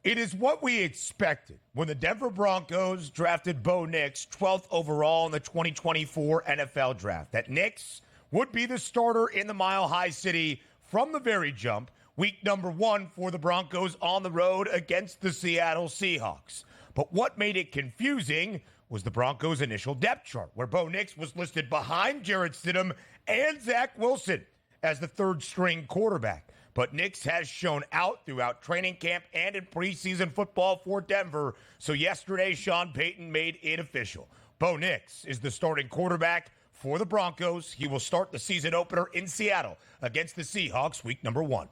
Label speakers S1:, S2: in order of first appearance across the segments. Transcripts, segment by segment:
S1: It is what we expected when the Denver Broncos drafted Bo Nix 12th overall in the 2024 NFL Draft, that Nix would be the starter in the Mile High City from the very jump, week number 1 for the Broncos on the road against the Seattle Seahawks. But what made it confusing was the Broncos' initial depth chart, where Bo Nix was listed behind Jarrett Stidham and Zach Wilson as the third-string quarterback. But Nix has shown out throughout training camp and in preseason football for Denver. So yesterday, Sean Payton made it official. Bo Nix is the starting quarterback for the Broncos. He will start the season opener in Seattle against the Seahawks week number 1.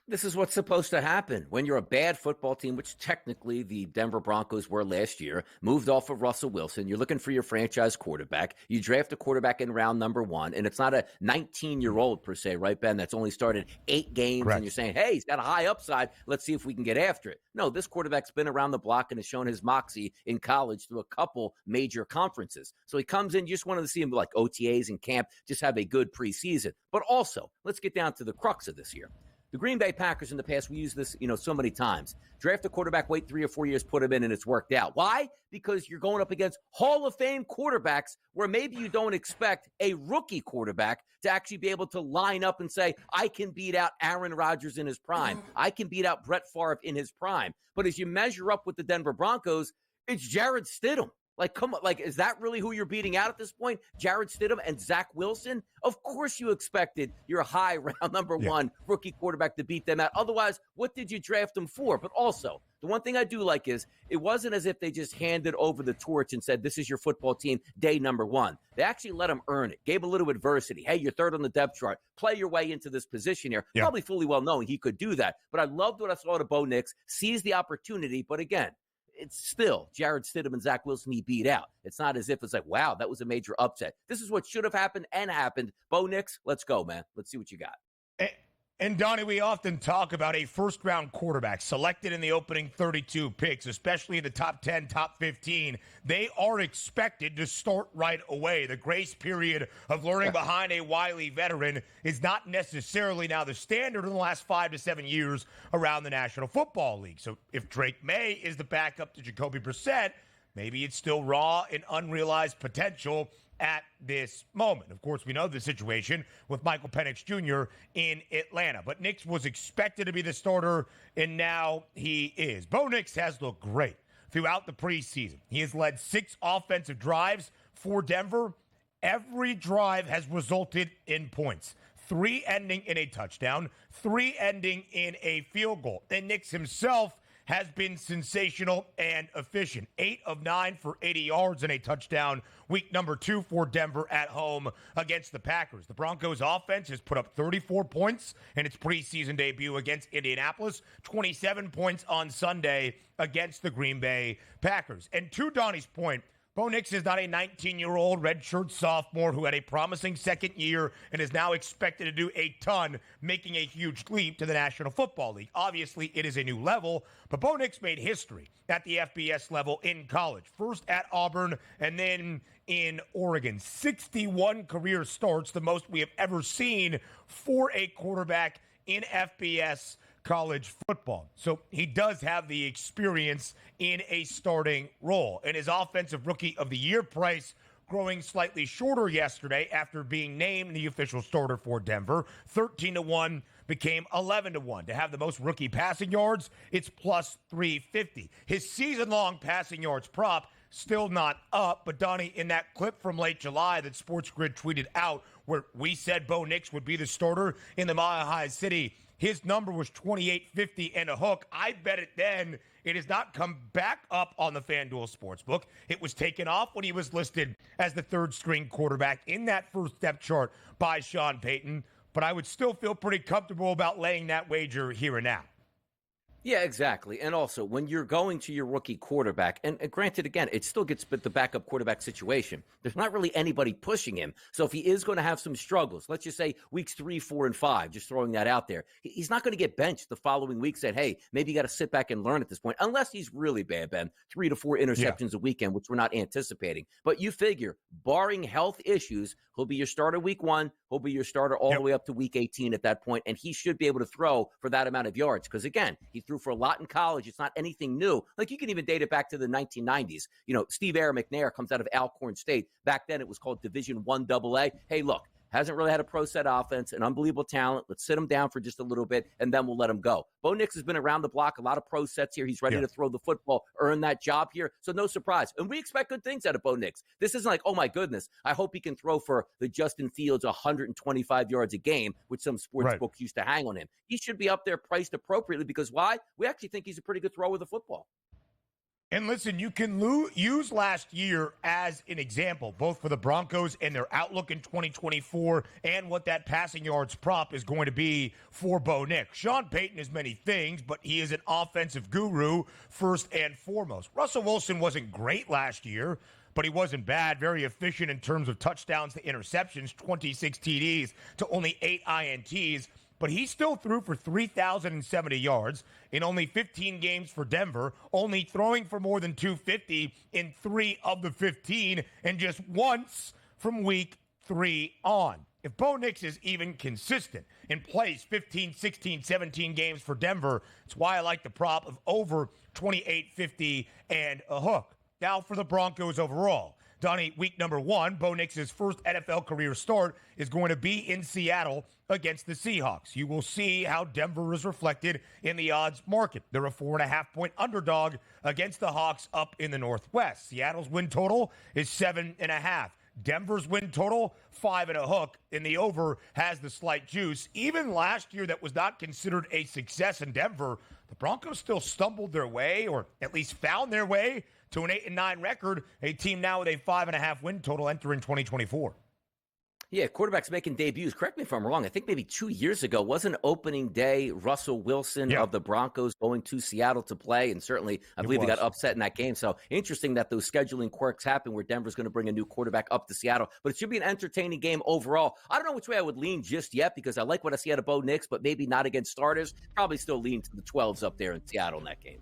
S2: This is what's supposed to happen when you're a bad football team, which technically the Denver Broncos were last year, moved off of Russell Wilson. You're looking for your franchise quarterback. You draft a quarterback in round number 1, and it's not a 19-year-old per se, right, Ben, that's only started 8 games, Correct. And you're saying, hey, he's got a high upside. Let's see if we can get after it. No, this quarterback's been around the block and has shown his moxie in college through a couple major conferences. So he comes in, you just wanted to see him like OTAs and camp, just have a good preseason. But also, let's get down to the crux of this year. The Green Bay Packers in the past, we use this, so many times. Draft a quarterback, wait 3 or 4 years, put him in, and it's worked out. Why? Because you're going up against Hall of Fame quarterbacks where maybe you don't expect a rookie quarterback to actually be able to line up and say, I can beat out Aaron Rodgers in his prime. I can beat out Brett Favre in his prime. But as you measure up with the Denver Broncos, it's Jarrett Stidham. Like, come on, like, is that really who you're beating out at this point? Jarrett Stidham and Zach Wilson? Of course you expected your high round number 1 rookie quarterback to beat them out. Otherwise, what did you draft them for? But also, the one thing I do like is it wasn't as if they just handed over the torch and said, this is your football team, day number 1. They actually let them earn it, gave a little adversity. Hey, you're third on the depth chart. Play your way into this position here. Probably fully well knowing he could do that. But I loved what I saw to Bo Nix, seized the opportunity. But again, it's still Jarrett Stidham and Zach Wilson he beat out. It's not as if it's like, wow, that was a major upset. This is what should have happened and happened. Bo Nix, let's go, man. Let's see what you got.
S1: And Donnie, we often talk about a first-round quarterback selected in the opening 32 picks, especially in the top 10, top 15. They are expected to start right away. The grace period of learning behind a wily veteran is not necessarily now the standard in the last 5 to 7 years around the National Football League. So if Drake May is the backup to Jacoby Brissett, maybe it's still raw and unrealized potential at this moment. Of course, we know the situation with Michael Penix Jr. in Atlanta, but Nix was expected to be the starter, and now he is. Bo Nix has looked great throughout the preseason. He has led 6 offensive drives for Denver. Every drive has resulted in points. 3 ending in a touchdown, 3 ending in a field goal. And Nix himself has been sensational and efficient. 8 of 9 for 80 yards and a touchdown. Week number 2 for Denver at home against the Packers. The Broncos offense has put up 34 points in its preseason debut against Indianapolis, 27 points on Sunday against the Green Bay Packers. And to Donnie's point, Bo Nix is not a 19-year-old redshirt sophomore who had a promising second year and is now expected to do a ton, making a huge leap to the National Football League. Obviously, it is a new level, but Bo Nix made history at the FBS level in college. First at Auburn and then in Oregon. 61 career starts, the most we have ever seen for a quarterback in FBS college football. So he does have the experience in a starting role. And his Offensive Rookie of the Year price growing slightly shorter yesterday after being named the official starter for Denver. 13-1 became 11-1. To have the most rookie passing yards, it's plus 350. His season-long passing yards prop still not up, but Donnie, in that clip from late July that SportsGrid tweeted out where we said Bo Nix would be the starter in the Mile High City, his number was 28.50 and a hook. I bet it then. It has not come back up on the FanDuel Sportsbook. It was taken off when he was listed as the third-string quarterback in that first depth chart by Sean Payton. But I would still feel pretty comfortable about laying that wager here and now.
S2: Yeah, exactly. And also, when you're going to your rookie quarterback, and granted, again, it still gets the backup quarterback situation. There's not really anybody pushing him. So if he is going to have some struggles, let's just say weeks 3, 4, and 5, just throwing that out there, he's not going to get benched the following week, said, hey, maybe you got to sit back and learn at this point, unless he's really bad, Ben. 3 to 4 interceptions a weekend, which we're not anticipating. But you figure, barring health issues, he'll be your starter week 1. He'll be your starter all the way up to week 18 at that point, and he should be able to throw for that amount of yards. Because, again, he threw true for a lot in college. It's not anything new. Like, you can even date it back to the 1990s. Steve Air McNair comes out of Alcorn State. Back then, it was called Division I AA. Hey, look, hasn't really had a pro set offense, an unbelievable talent. Let's sit him down for just a little bit, and then we'll let him go. Bo Nix has been around the block, a lot of pro sets here. He's ready to throw the football, earn that job here. So no surprise. And we expect good things out of Bo Nix. This isn't like, oh, my goodness, I hope he can throw for the Justin Fields 125 yards a game, which some sportsbooks used to hang on him. He should be up there priced appropriately because why? We actually think he's a pretty good thrower of the football.
S1: And listen, you can use last year as an example, both for the Broncos and their outlook in 2024 and what that passing yards prop is going to be for Bo Nix. Sean Payton is many things, but he is an offensive guru first and foremost. Russell Wilson wasn't great last year, but he wasn't bad. Very efficient in terms of touchdowns to interceptions, 26 TDs to only 8 INTs. But he still threw for 3,070 yards in only 15 games for Denver, only throwing for more than 250 in 3 of the 15, and just once from week 3 on. If Bo Nix is even consistent and plays 15, 16, 17 games for Denver, it's why I like the prop of over 28.50 and a hook. Now for the Broncos overall. Donnie, week number 1, Bo Nix's first NFL career start is going to be in Seattle against the Seahawks. You will see how Denver is reflected in the odds market. They're a 4.5-point underdog against the Hawks up in the Northwest. Seattle's win total is 7.5. Denver's win total, 5 and a hook, and the over has the slight juice. Even last year that was not considered a success in Denver, the Broncos still stumbled their way, or at least found their way, to an 8-9 record, a team now with a 5.5 win total entering 2024.
S2: Yeah, quarterbacks making debuts. Correct me if I'm wrong. I think maybe 2 years ago, wasn't opening day Russell Wilson of the Broncos going to Seattle to play? And certainly, I believe he got upset in that game. So interesting that those scheduling quirks happen where Denver's going to bring a new quarterback up to Seattle. But it should be an entertaining game overall. I don't know which way I would lean just yet because I like what I see out of Bo Nix, but maybe not against starters. Probably still lean to the 12s up there in Seattle in that game.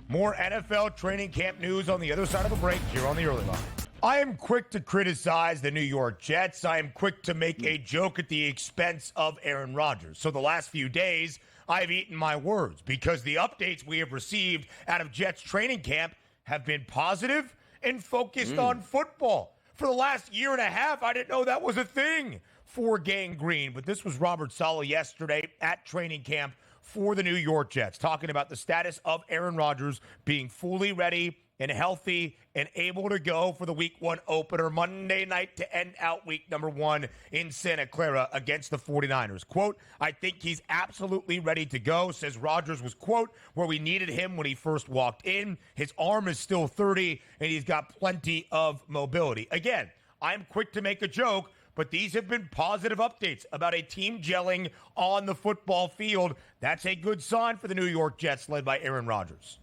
S1: More NFL training camp news on the other side of the break here on the Early Line. I am quick to criticize the New York Jets. I am quick to make a joke at the expense of Aaron Rodgers. So the last few days, I've eaten my words because the updates we have received out of Jets training camp have been positive and focused on football. For the last year and a half, I didn't know that was a thing for Gang Green. But this was Robert Saleh yesterday at training camp for the New York Jets, talking about the status of Aaron Rodgers being fully ready and healthy and able to go for the week 1 opener Monday night to end out week number 1 in Santa Clara against the 49ers. Quote, I think he's absolutely ready to go, says Rodgers was, quote, where we needed him when he first walked in. His arm is still 30, and he's got plenty of mobility. Again, I'm quick to make a joke, but these have been positive updates about a team gelling on the football field. That's a good sign for the New York Jets led by Aaron Rodgers.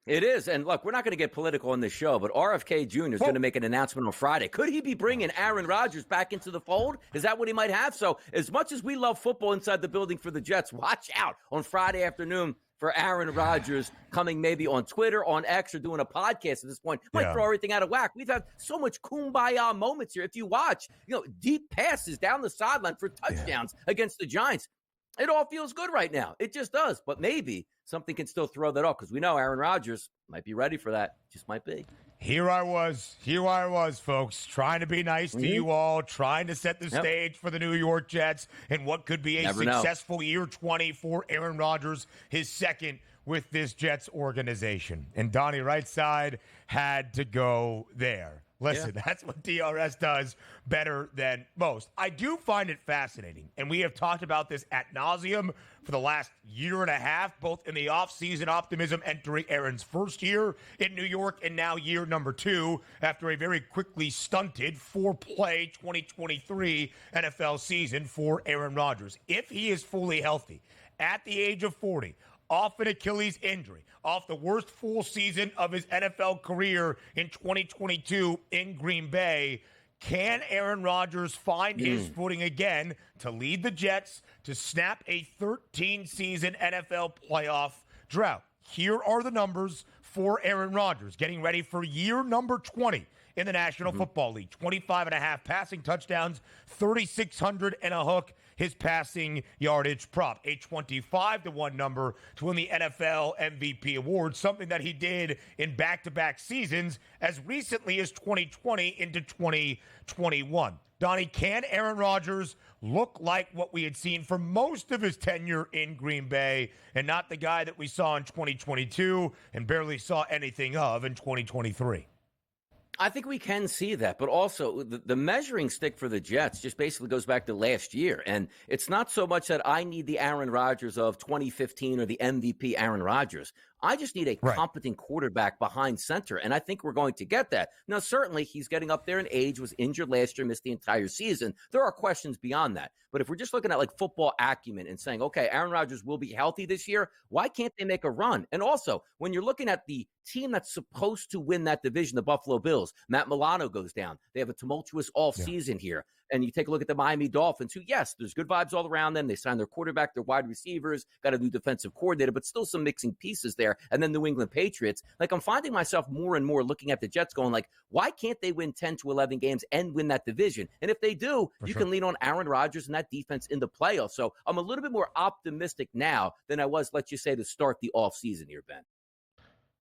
S2: It is. And look, we're not going to get political on this show, but RFK Jr. is going to make an announcement on Friday. Could he be bringing Aaron Rodgers back into the fold? Is that what he might have? So as much as we love football inside the building for the Jets, watch out on Friday afternoon for Aaron Rodgers coming maybe on Twitter, on X, or doing a podcast at this point. Might throw everything out of whack. We've had so much kumbaya moments here. If you watch, deep passes down the sideline for touchdowns against the Giants. It all feels good right now. It just does. But maybe something can still throw that off because we know Aaron Rodgers might be ready for that. Just might be. Here I was, folks, trying to be nice to you all, trying to set the stage for the New York Jets and what could be a successful year 20 for Aaron Rodgers, his second with this Jets organization. And Donnie Rightside had to go there. Listen, that's what DRS does better than most. I do find it fascinating, and we have talked about this ad nauseum for the last year and a half, both in the offseason optimism entering Aaron's first year in New York and now year number 2 after a very quickly stunted 4-play 2023 NFL season for Aaron Rodgers. If he is fully healthy at the age of 40, off an Achilles injury, off the worst full season of his NFL career in 2022 in Green Bay, can Aaron Rodgers find his footing again to lead the Jets to snap a 13-season NFL playoff drought? Here are the numbers for Aaron Rodgers getting ready for year number 20 in the National Football League. 25.5 passing touchdowns, 3,600 and a hook.
S1: his passing yardage prop, a 25-1 number to win the NFL MVP award, something that he did in back-to-back seasons as recently as 2020 into 2021. Donnie, can Aaron Rodgers look like what we had seen for most of his tenure in Green Bay and not the guy that we saw in 2022 and barely saw anything of in 2023?
S2: I think we can see that, but also the measuring stick for the Jets just basically goes back to last year. And it's not so much that I need the Aaron Rodgers of 2015 or the MVP Aaron Rodgers. I just need a competent quarterback behind center, and I think we're going to get that. Now, certainly, he's getting up there in age, was injured last year, missed the entire season. There are questions beyond that. But if we're just looking at like football acumen and saying, okay, Aaron Rodgers will be healthy this year, why can't they make a run? And also, when you're looking at the team that's supposed to win that division, the Buffalo Bills, Matt Milano goes down. They have a tumultuous offseason here. And you take a look at the Miami Dolphins, who, yes, there's good vibes all around them. They signed their quarterback, their wide receivers, got a new defensive coordinator, but still some mixing pieces there. And then New England Patriots. Like, I'm finding myself more and more looking at the Jets going like, why can't they win 10 to 11 games and win that division? And if they do, you can lean on Aaron Rodgers and that defense in the playoffs. So I'm a little bit more optimistic now than I was, let's just say, to start the offseason here, Ben.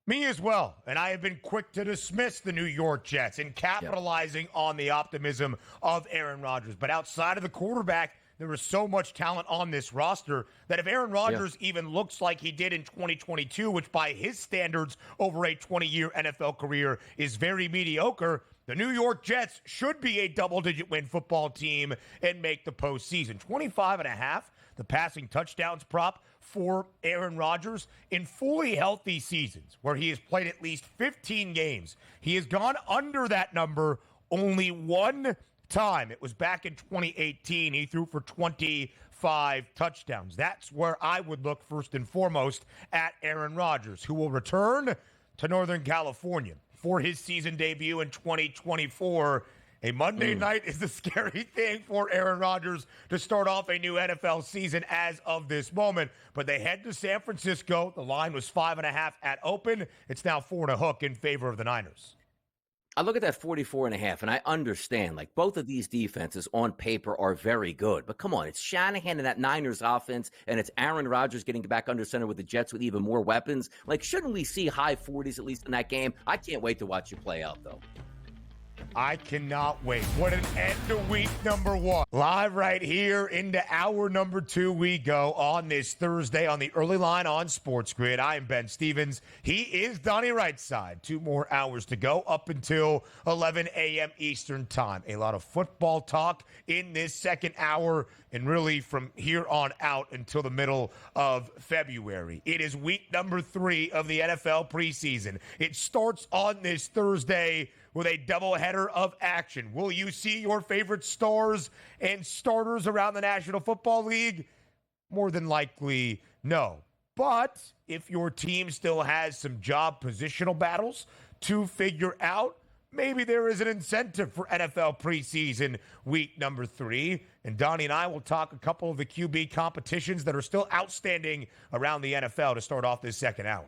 S1: Me as well. And I have been quick to dismiss the New York Jets in capitalizing on the optimism of Aaron Rodgers. But outside of the quarterback, there is so much talent on this roster that if Aaron Rodgers even looks like he did in 2022, which by his standards over a 20-year NFL career is very mediocre, the New York Jets should be a double-digit win football team and make the postseason. 25.5, the passing touchdowns prop for Aaron Rodgers in fully healthy seasons where he has played at least 15 games. He has gone under that number only one time. It was back in 2018. He threw for 25 touchdowns. That's where I would look first and foremost at Aaron Rodgers, who will return to Northern California for his season debut in 2024. A Monday night is a scary thing for Aaron Rodgers to start off a new NFL season as of this moment. But they head to San Francisco. The line was 5.5 at open. It's now 4.5 in favor of the Niners.
S2: I look at that 44.5, and I understand, like, both of these defenses on paper are very good. But come on, it's Shanahan and that Niners offense, and it's Aaron Rodgers getting back under center with the Jets with even more weapons. Like, shouldn't we see high 40s at least in that game? I can't wait to watch it play out, though.
S1: I cannot wait. What an end to week number one. Live right here into hour number two we go on this Thursday on the early line on SportsGrid. I am Ben Stevens. He is Donnie Rightside. 2 more hours to go up until 11 a.m. Eastern time. A lot of football talk in this second hour and really from here on out until the middle of February. It is week number 3 of the NFL preseason. It starts on this Thursday with a doubleheader of action. Will you see your favorite stars and starters around the National Football League? More than likely, no. But if your team still has some job positional battles to figure out, maybe there is an incentive for NFL preseason week number 3. And Donnie and I will talk a couple of the QB competitions that are still outstanding around the NFL to start off this second hour.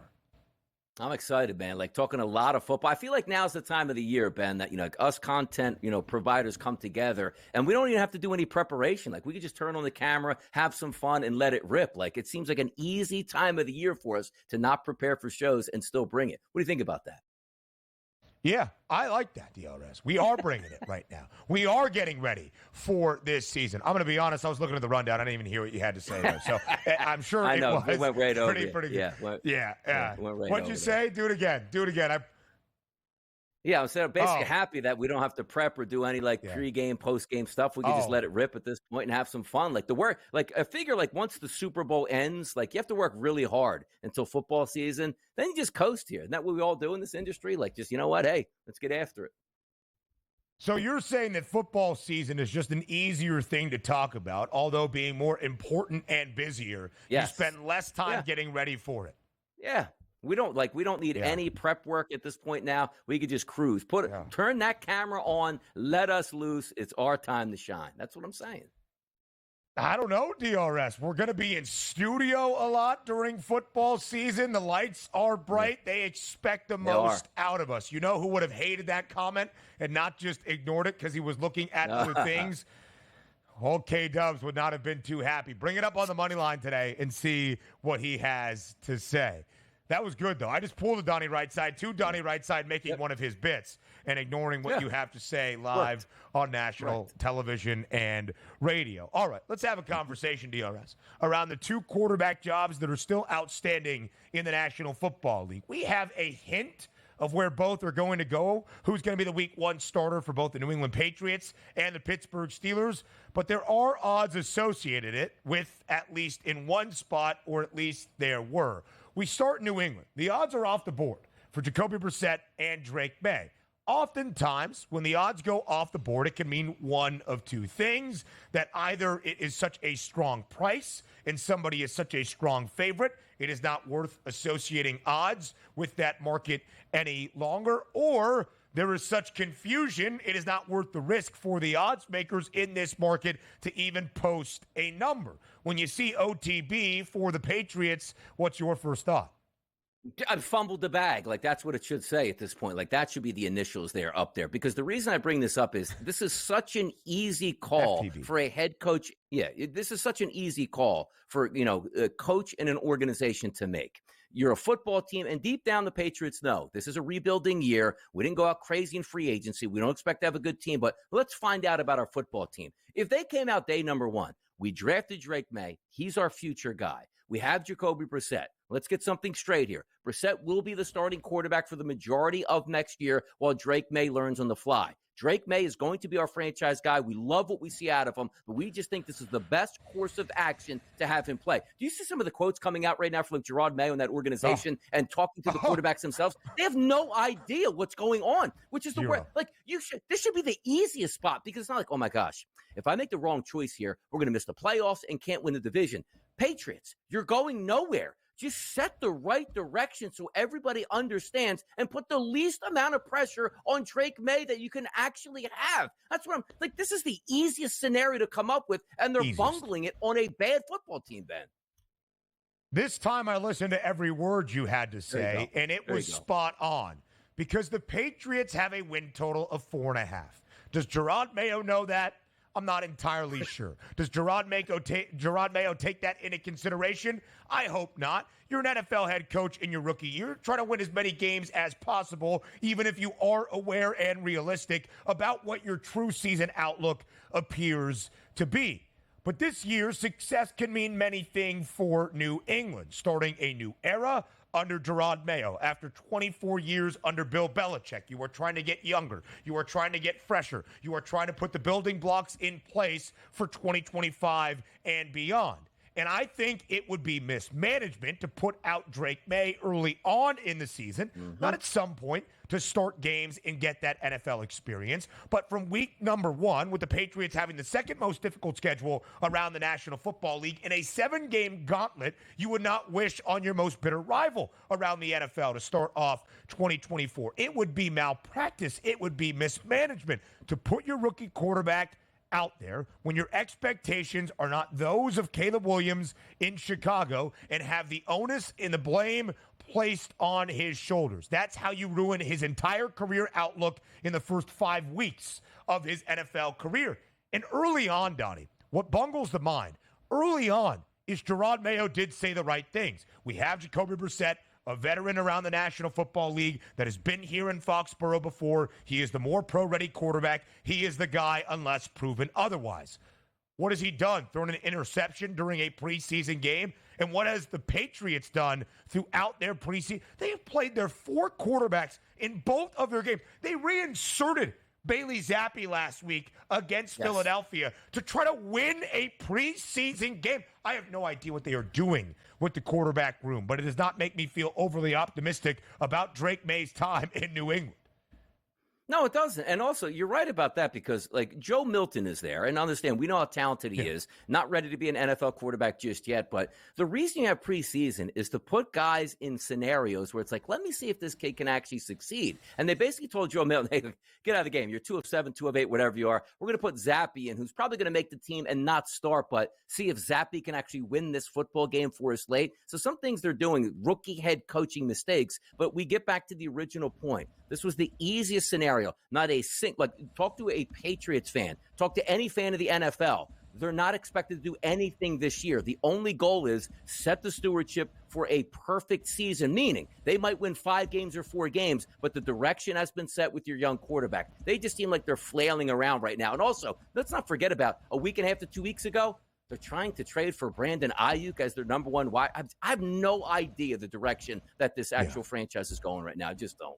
S2: I'm excited, man. Like, talking a lot of football. I feel like now's the time of the year, Ben, that, like us content, providers come together and we don't even have to do any preparation. Like, we could just turn on the camera, have some fun and let it rip. Like, it seems like an easy time of the year for us to not prepare for shows and still bring it. What do you think about that?
S1: Yeah, I like that, DRS. We are bringing it right now. We are getting ready for this season. I'm going to be honest. I was looking at the rundown. I didn't even hear what you had to say there. So I'm sure
S2: I know.
S1: It was
S2: went right over
S1: pretty good. Yeah.
S2: Went right
S1: What'd you say? Do it again.
S2: I'm basically happy that we don't have to prep or do any pre-game, post-game stuff. We can just let it rip at this point and have some fun. Like, the work, I figure once the Super Bowl ends, you have to work really hard until football season. Then you just coast here. Isn't that what we all do in this industry? Just, you know what? Hey, let's get after it.
S1: So you're saying that football season is just an easier thing to talk about, although being more important and busier.
S2: Yes.
S1: You spend less time getting ready for it.
S2: Yeah. We don't need any prep work at this point now. We could just cruise. Turn that camera on, let us loose. It's our time to shine. That's what I'm saying.
S1: I don't know, DRS. We're going to be in studio a lot during football season. The lights are bright. Yeah. They expect the most out of us. You know who would have hated that comment and not just ignored it because he was looking at other things? Old K-Dubs would not have been too happy. Bring it up on the money line today and see what he has to say. That was good, though. I just pulled a Donnie Rightside, two Donnie Rightside making one of his bits and ignoring what you have to say live on national television and radio. All right, let's have a conversation, DRS, around the two quarterback jobs that are still outstanding in the National Football League. We have a hint of where both are going to go, who's going to be the week one starter for both the New England Patriots and the Pittsburgh Steelers. But there are odds associated with at least in one spot, or at least there were. We start in New England. The odds are off the board for Jacoby Brissett and Drake May. Oftentimes, when the odds go off the board, it can mean one of two things: that either it is such a strong price and somebody is such a strong favorite, it is not worth associating odds with that market any longer, or there is such confusion, it is not worth the risk for the odds makers in this market to even post a number. When you see OTB for the Patriots, what's your first thought?
S2: I fumbled the bag. Like, that's what it should say at this point. Like, that should be the initials there up there. Because the reason I bring this up is this is such an easy call for a head coach. Yeah, this is such an easy call for, a coach and an organization to make. You're a football team, and deep down the Patriots know this is a rebuilding year. We didn't go out crazy in free agency. We don't expect to have a good team, but let's find out about our football team. If they came out day number one, we drafted Drake May. He's our future guy. We have Jacoby Brissett. Let's get something straight here. Brissett will be the starting quarterback for the majority of next year while Drake May learns on the fly. Drake May is going to be our franchise guy. We love what we see out of him, but we just think this is the best course of action to have him play. Do you see some of the quotes coming out right now from Gerard Mayo and that organization and talking to the quarterbacks themselves? They have no idea what's going on, which is the word. Like, this should be the easiest spot, because it's not like, oh my gosh, if I make the wrong choice here, we're going to miss the playoffs and can't win the division. Patriots, you're going nowhere. Just set the right direction so everybody understands and put the least amount of pressure on Drake May that you can actually have. That's what I'm like. This is the easiest scenario to come up with, and they're bungling it on a bad football team, Ben.
S1: This time I listened to every word you had to say, and it was spot on, because the Patriots have a win total of 4.5. Does Gerard Mayo know that? I'm not entirely sure. Does Gerard Mayo take that into consideration? I hope not. You're an NFL head coach in your rookie year. Try to win as many games as possible, even if you are aware and realistic about what your true season outlook appears to be. But this year, success can mean many things for New England, starting a new era under Gerard Mayo. After 24 years under Bill Belichick, you are trying to get younger. You are trying to get fresher. You are trying to put the building blocks in place for 2025 and beyond. And I think it would be mismanagement to put out Drake May early on in the season, not at some point, to start games and get that NFL experience. But from week number one, with the Patriots having the second most difficult schedule around the National Football League in a 7-game gauntlet, you would not wish on your most bitter rival around the NFL to start off 2024. It would be malpractice. It would be mismanagement to put your rookie quarterback out there when your expectations are not those of Caleb Williams in Chicago and have the onus and the blame placed on his shoulders. That's how you ruin his entire career outlook in the first 5 weeks of his NFL career. And early on, Donnie, what bungles the mind early on is Gerard Mayo did say the right things. We have Jacoby Brissett, a veteran around the National Football League that has been here in Foxborough before. He is the more pro-ready quarterback. He is the guy unless proven otherwise. What has he done? Thrown an interception during a preseason game? And what has the Patriots done throughout their preseason? They have played their 4 quarterbacks in both of their games. They reinserted Bailey Zappi last week against Philadelphia to try to win a preseason game. I have no idea what they are doing with the quarterback room, but it does not make me feel overly optimistic about Drake May's time in New England.
S2: No, it doesn't. And also, you're right about that, because, like, Joe Milton is there. And understand, we know how talented he is. Not ready to be an NFL quarterback just yet. But the reason you have preseason is to put guys in scenarios where it's like, let me see if this kid can actually succeed. And they basically told Joe Milton, hey, get out of the game. You're 2 of 7, 2 of 8, whatever you are. We're going to put Zappi in, who's probably going to make the team and not start, but see if Zappi can actually win this football game for us late. So some things they're doing, rookie head coaching mistakes. But we get back to the original point. This was the easiest scenario. Not a talk to a Patriots fan. Talk to any fan of the NFL. they're not expected to do anything this year. The only goal is set the stewardship for a perfect season, meaning they might win 5 games or 4 games, but the direction has been set with your young quarterback. They just seem like they're flailing around right now. And also, let's not forget about a week and a half to 2 weeks ago, they're trying to trade for Brandon Ayuk as their number one wide. I have no idea the direction that this actual franchise is going right now. I just don't.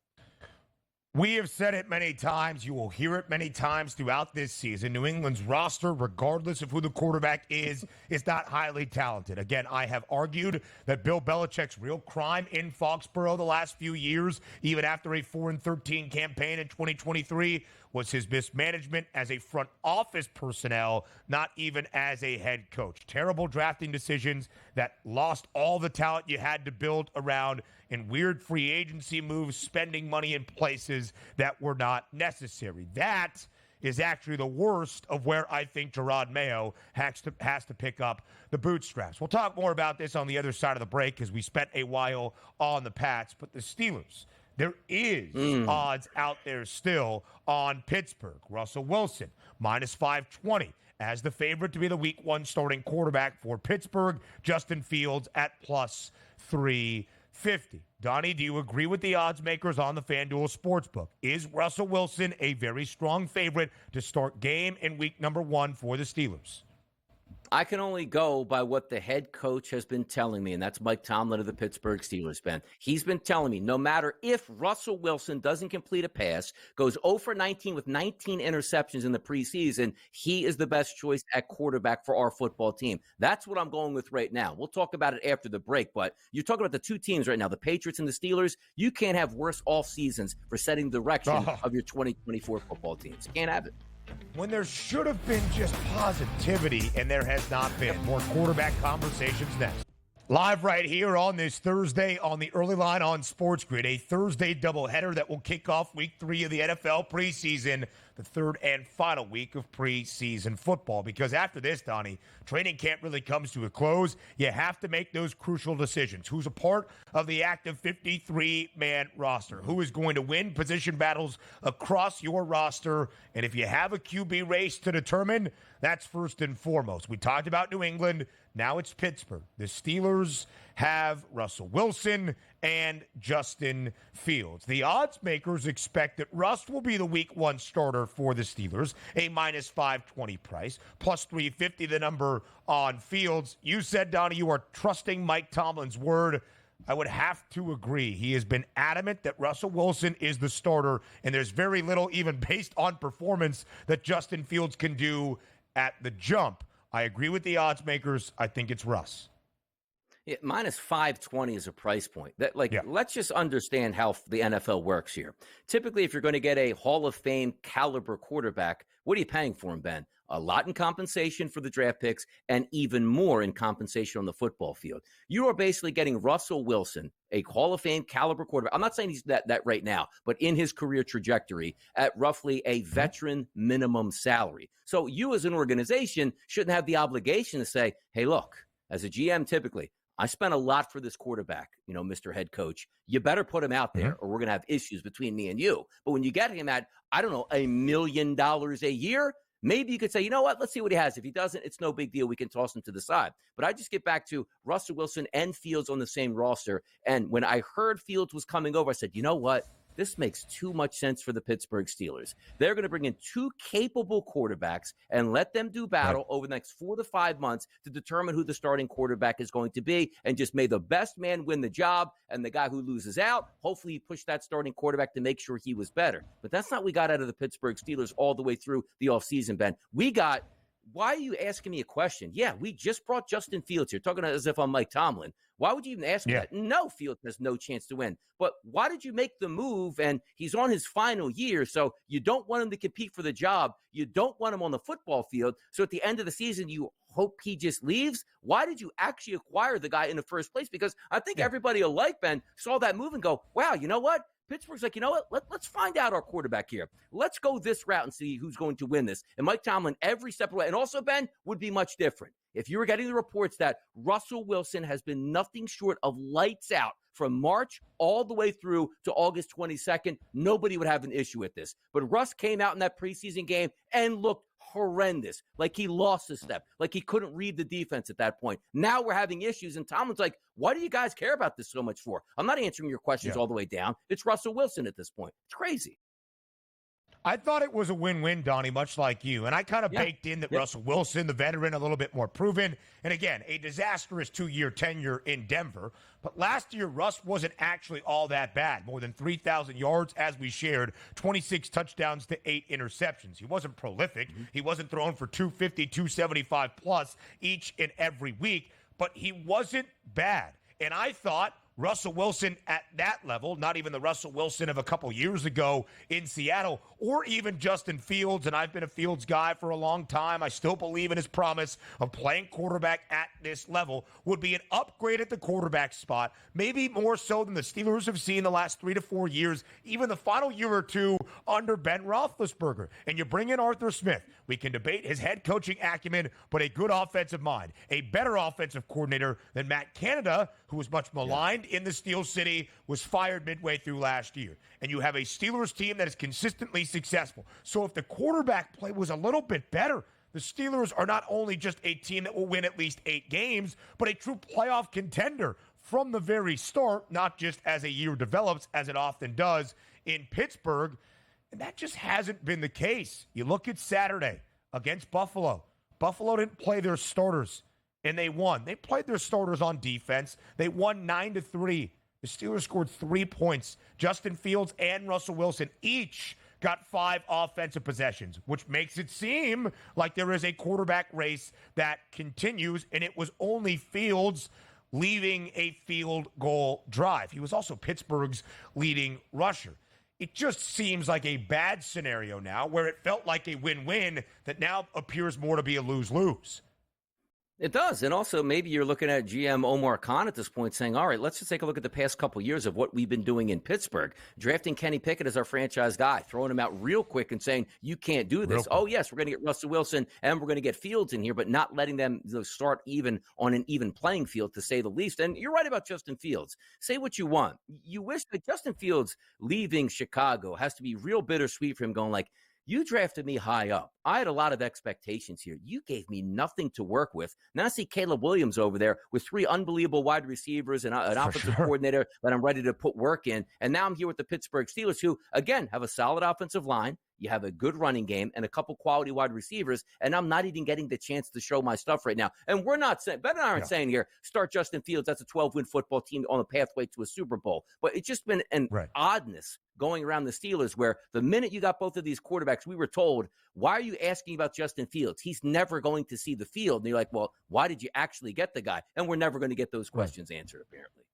S1: We have said it many times. You will hear it many times throughout this season. New England's roster, regardless of who the quarterback is not highly talented. Again, I have argued that Bill Belichick's real crime in Foxborough the last few years, even after a 4-13 campaign in 2023, was his mismanagement as a front office personnel, not even as a head coach. Terrible drafting decisions that lost all the talent you had to build around, and weird free agency moves, spending money in places that were not necessary. That is actually the worst of where I think Gerard Mayo has to pick up the bootstraps. We'll talk more about this on the other side of the break because we spent a while on the Pats, but the Steelers, there is odds out there still on Pittsburgh. Russell Wilson, minus 520 as the favorite to be the week 1 starting quarterback for Pittsburgh. Justin Fields at plus 350. Donnie, do you agree with the odds makers on the FanDuel Sportsbook? Is Russell Wilson a very strong favorite to start game in week number 1 for the Steelers?
S2: I can only go by what the head coach has been telling me, and that's Mike Tomlin of the Pittsburgh Steelers, Ben. He's been telling me no matter if Russell Wilson doesn't complete a pass, goes 0 for 19 with 19 interceptions in the preseason, he is the best choice at quarterback for our football team. That's what I'm going with right now. We'll talk about it after the break, but you're talking about the 2 teams right now, the Patriots and the Steelers. You can't have worse off seasons for setting the direction of your 2024 football teams. Can't have it.
S1: When there should have been just positivity, and there has not been. More quarterback conversations next. Live right here on this Thursday on the early line on SportsGrid, a Thursday doubleheader that will kick off week 3 of the NFL preseason, the third and final week of preseason football. Because after this, Donnie, training camp really comes to a close. You have to make those crucial decisions. Who's a part of the active 53-man roster? Who is going to win position battles across your roster? And if you have a QB race to determine, that's first and foremost. We talked about New England. Now it's Pittsburgh. The Steelers have Russell Wilson and Justin Fields. The odds makers expect that Russ will be the week 1 starter for the Steelers, a minus 520 price, plus 350 the number on Fields. You said, Donnie, you are trusting Mike Tomlin's word. I would have to agree. He has been adamant that Russell Wilson is the starter, and there's very little, even based on performance, that Justin Fields can do at the jump. I agree with the odds makers. I think it's Russ.
S2: Yeah, minus 520 is a price point. Let's just understand how the NFL works here. Typically, if you're going to get a Hall of Fame caliber quarterback, what are you paying for him, Ben? A lot in compensation for the draft picks and even more in compensation on the football field. You are basically getting Russell Wilson, a Hall of Fame caliber quarterback. I'm not saying he's that right now, but in his career trajectory at roughly a veteran minimum salary. So you as an organization shouldn't have the obligation to say, hey, look, as a GM typically, I spent a lot for this quarterback, Mr. Head Coach. You better put him out there or we're going to have issues between me and you. But when you get him at, I don't know, $1 million a year, maybe you could say, you know what, let's see what he has. If he doesn't, it's no big deal. We can toss him to the side. But I just get back to Russell Wilson and Fields on the same roster. And when I heard Fields was coming over, I said, you know what? This makes too much sense for the Pittsburgh Steelers. They're going to bring in 2 capable quarterbacks and let them do battle over the next 4 to 5 months to determine who the starting quarterback is going to be, and just may the best man win the job, and the guy who loses out, hopefully he pushed that starting quarterback to make sure he was better. But that's not what we got out of the Pittsburgh Steelers all the way through the offseason, Ben. Why are you asking me a question? Yeah, we just brought Justin Fields here, talking as if I'm Mike Tomlin. Why would you even ask me that? No, Fields has no chance to win. But why did you make the move? And he's on his final year, so you don't want him to compete for the job. You don't want him on the football field. So at the end of the season, you hope he just leaves. Why did you actually acquire the guy in the first place? Because I think everybody alike, Ben, saw that move and go, wow, you know what? Pittsburgh's like, you know what? Let's find out our quarterback here. Let's go this route and see who's going to win this. And Mike Tomlin, every step of the way, and also, Ben, would be much different if you were getting the reports that Russell Wilson has been nothing short of lights out from March all the way through to August 22nd, nobody would have an issue with this. But Russ came out in that preseason game and looked horrendous, like he lost a step, like he couldn't read the defense at that point. Now we're having issues, and Tomlin's like, why do you guys care about this so much for? I'm not answering your questions all the way down. It's Russell Wilson at this point. It's crazy.
S1: I thought it was a win-win, Donnie, much like you. And I kind of baked in that Russell Wilson, the veteran, a little bit more proven. And again, a disastrous 2-year tenure in Denver. But last year, Russ wasn't actually all that bad. More than 3,000 yards, as we shared, 26 touchdowns to 8 interceptions. He wasn't prolific. He wasn't throwing for 250, 275 plus each and every week. But he wasn't bad. And I thought Russell Wilson at that level, not even the Russell Wilson of a couple years ago in Seattle, or even Justin Fields, and I've been a Fields guy for a long time. I still believe in his promise of playing quarterback at this level, would be an upgrade at the quarterback spot, maybe more so than the Steelers have seen the last 3 to 4 years, even the final year or two under Ben Roethlisberger. And you bring in Arthur Smith. We can debate his head coaching acumen, but a good offensive mind, a better offensive coordinator than Matt Canada, who was much maligned in the Steel City, was fired midway through last year. And you have a Steelers team that is consistently successful. So if the quarterback play was a little bit better, the Steelers are not only just a team that will win at least 8 games, but a true playoff contender from the very start, not just as a year develops, as it often does in Pittsburgh. And that just hasn't been the case. You look at Saturday against Buffalo. Buffalo didn't play their starters, and they won. They played their starters on defense. They won 9-3. The Steelers scored 3 points. Justin Fields and Russell Wilson each got 5 offensive possessions, which makes it seem like there is a quarterback race that continues, and it was only Fields leaving a field goal drive. He was also Pittsburgh's leading rusher. It just seems like a bad scenario now where it felt like a win-win that now appears more to be a lose-lose.
S2: It does. And also maybe you're looking at GM Omar Khan at this point saying, all right, let's just take a look at the past couple years of what we've been doing in Pittsburgh. Drafting Kenny Pickett as our franchise guy, throwing him out real quick and saying, you can't do this. Oh, yes, we're going to get Russell Wilson and we're going to get Fields in here, but not letting them start even on an even playing field, to say the least. And you're right about Justin Fields. Say what you want. You wish that Justin Fields leaving Chicago has to be real bittersweet for him, going like, you drafted me high up. I had a lot of expectations here. You gave me nothing to work with. Now I see Caleb Williams over there with 3 unbelievable wide receivers and an offensive coordinator that I'm ready to put work in. And now I'm here with the Pittsburgh Steelers, who, again, have a solid offensive line. You have a good running game and a couple quality wide receivers, and I'm not even getting the chance to show my stuff right now. And we're not saying, Ben and I aren't saying here, start Justin Fields. That's a 12-win football team on the pathway to a Super Bowl. But it's just been an oddness going around the Steelers where the minute you got both of these quarterbacks, we were told, why are you asking about Justin Fields? He's never going to see the field. And you're like, well, why did you actually get the guy? And we're never going to get those questions answered, apparently.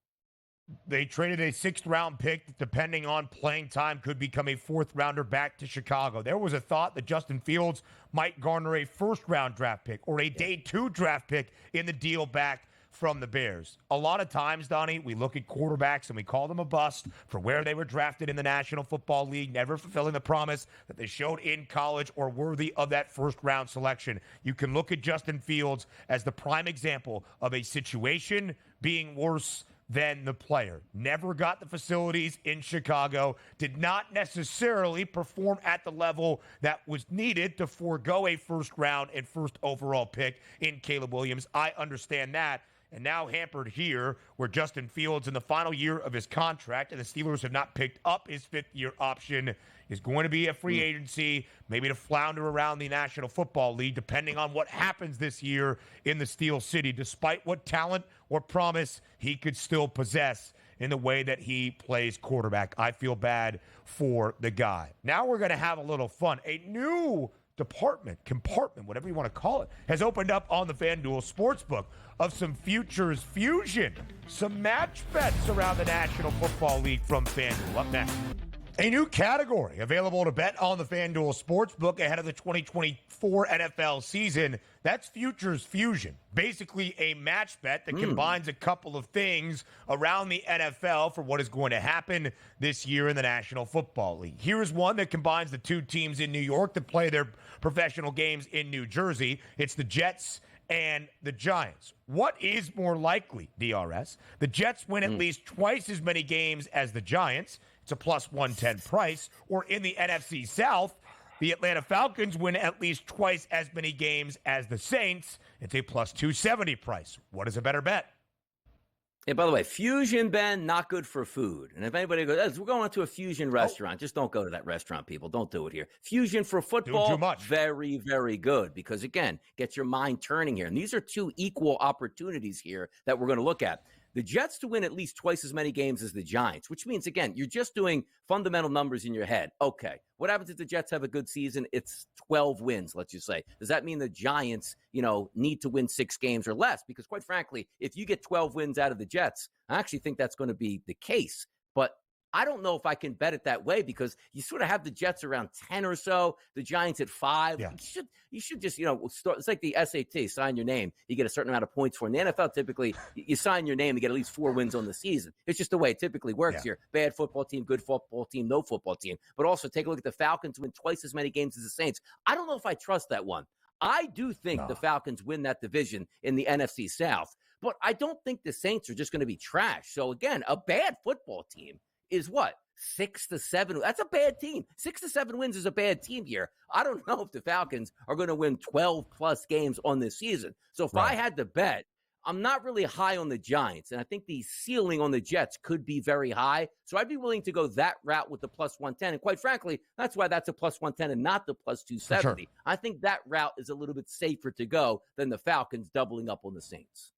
S1: They traded a 6th-round pick that, depending on playing time, could become a 4th-rounder back to Chicago. There was a thought that Justin Fields might garner a 1st-round draft pick or a day 2 draft pick in the deal back from the Bears. A lot of times, Donnie, we look at quarterbacks and we call them a bust for where they were drafted in the National Football League, never fulfilling the promise that they showed in college or worthy of that 1st-round selection. You can look at Justin Fields as the prime example of a situation being worse than the player. Never got the facilities in Chicago, did not necessarily perform at the level that was needed to forego a 1st-round and 1st overall pick in Caleb Williams. I understand that. And now hampered here, where Justin Fields, in the final year of his contract, and the Steelers have not picked up his 5th-year option, is going to be a free agency, maybe to flounder around the National Football League, depending on what happens this year in the Steel City, despite what talent or promise he could still possess in the way that he plays quarterback. I feel bad for the guy. Now we're going to have a little fun. A new compartment, whatever you want to call it, has opened up on the FanDuel Sportsbook of some futures fusion, some match bets around the National Football League from FanDuel. Up next, a new category available to bet on the FanDuel Sportsbook ahead of the 2024 NFL season. That's futures fusion, basically a match bet that combines a couple of things around the NFL for what is going to happen this year in the National Football League. Here's one that combines the 2 teams in New York that play their professional games in New Jersey. It's the Jets and the Giants. What is more likely, DRS? The Jets win at least twice as many games as the Giants. It's a plus 110 price. Or in the NFC South, the Atlanta Falcons win at least twice as many games as the Saints. It's a plus 270 price. What is a better bet?
S2: Hey, by the way, Fusion, Ben, not good for food. And if anybody goes, we're going to a Fusion restaurant, just don't go to that restaurant, people. Don't do it here. Fusion for football,
S1: too much.
S2: Very, very good because, again, gets your mind turning here. And these are two equal opportunities here that we're going to look at. The Jets to win at least twice as many games as the Giants, which means, again, you're just doing fundamental numbers in your head. Okay, what happens if the Jets have a good season? It's 12 wins, let's just say. Does that mean the Giants, need to win 6 games or less? Because quite frankly, if you get 12 wins out of the Jets, I actually think that's going to be the case. But I don't know if I can bet it that way because you sort of have the Jets around 10 or so, the Giants at 5.
S1: Yeah.
S2: You should just, start. It's like the SAT, sign your name. You get a certain amount of points for. In the NFL, typically, you sign your name and get at least 4 wins on the season. It's just the way it typically works here. Bad football team, good football team, no football team. But also take a look at the Falcons win twice as many games as the Saints. I don't know if I trust that one. I do think the Falcons win that division in the NFC South, but I don't think the Saints are just going to be trash. So again, a bad football team is what? 6 to 7. That's a bad team. 6 to 7 wins is a bad team here. I don't know if the Falcons are going to win 12 plus games on this season. So if I had to bet, I'm not really high on the Giants. And I think the ceiling on the Jets could be very high. So I'd be willing to go that route with the plus 110. And quite frankly, that's why that's a plus 110 and not the plus 270. Sure. I think that route is a little bit safer to go than the Falcons doubling up on the Saints.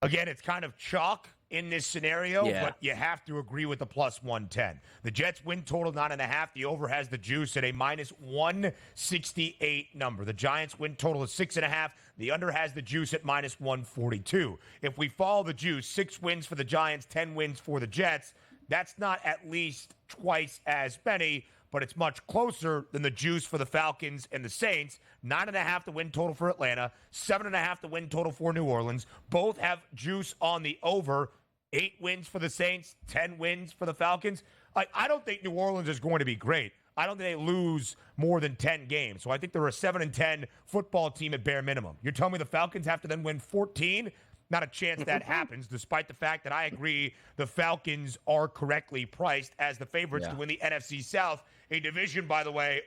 S1: Again, it's kind of chalk in this scenario, but you have to agree with the plus 110. The Jets win total 9.5. The over has the juice at a minus 168 number. The Giants win total is 6.5. The under has the juice at minus 142. If we follow the juice, 6 wins for the Giants, 10 wins for the Jets. That's not at least twice as many, but it's much closer than the juice for the Falcons and the Saints. 9.5 the win total for Atlanta, 7.5 the win total for New Orleans. Both have juice on the over. 8 wins for the Saints, 10 wins for the Falcons. I don't think New Orleans is going to be great. I don't think they lose more than 10 games. So I think they're a 7-10 football team at bare minimum. You're telling me the Falcons have to then win 14? Not a chance that happens, despite the fact that I agree the Falcons are correctly priced as the favorites to win the NFC South, a division, by the way,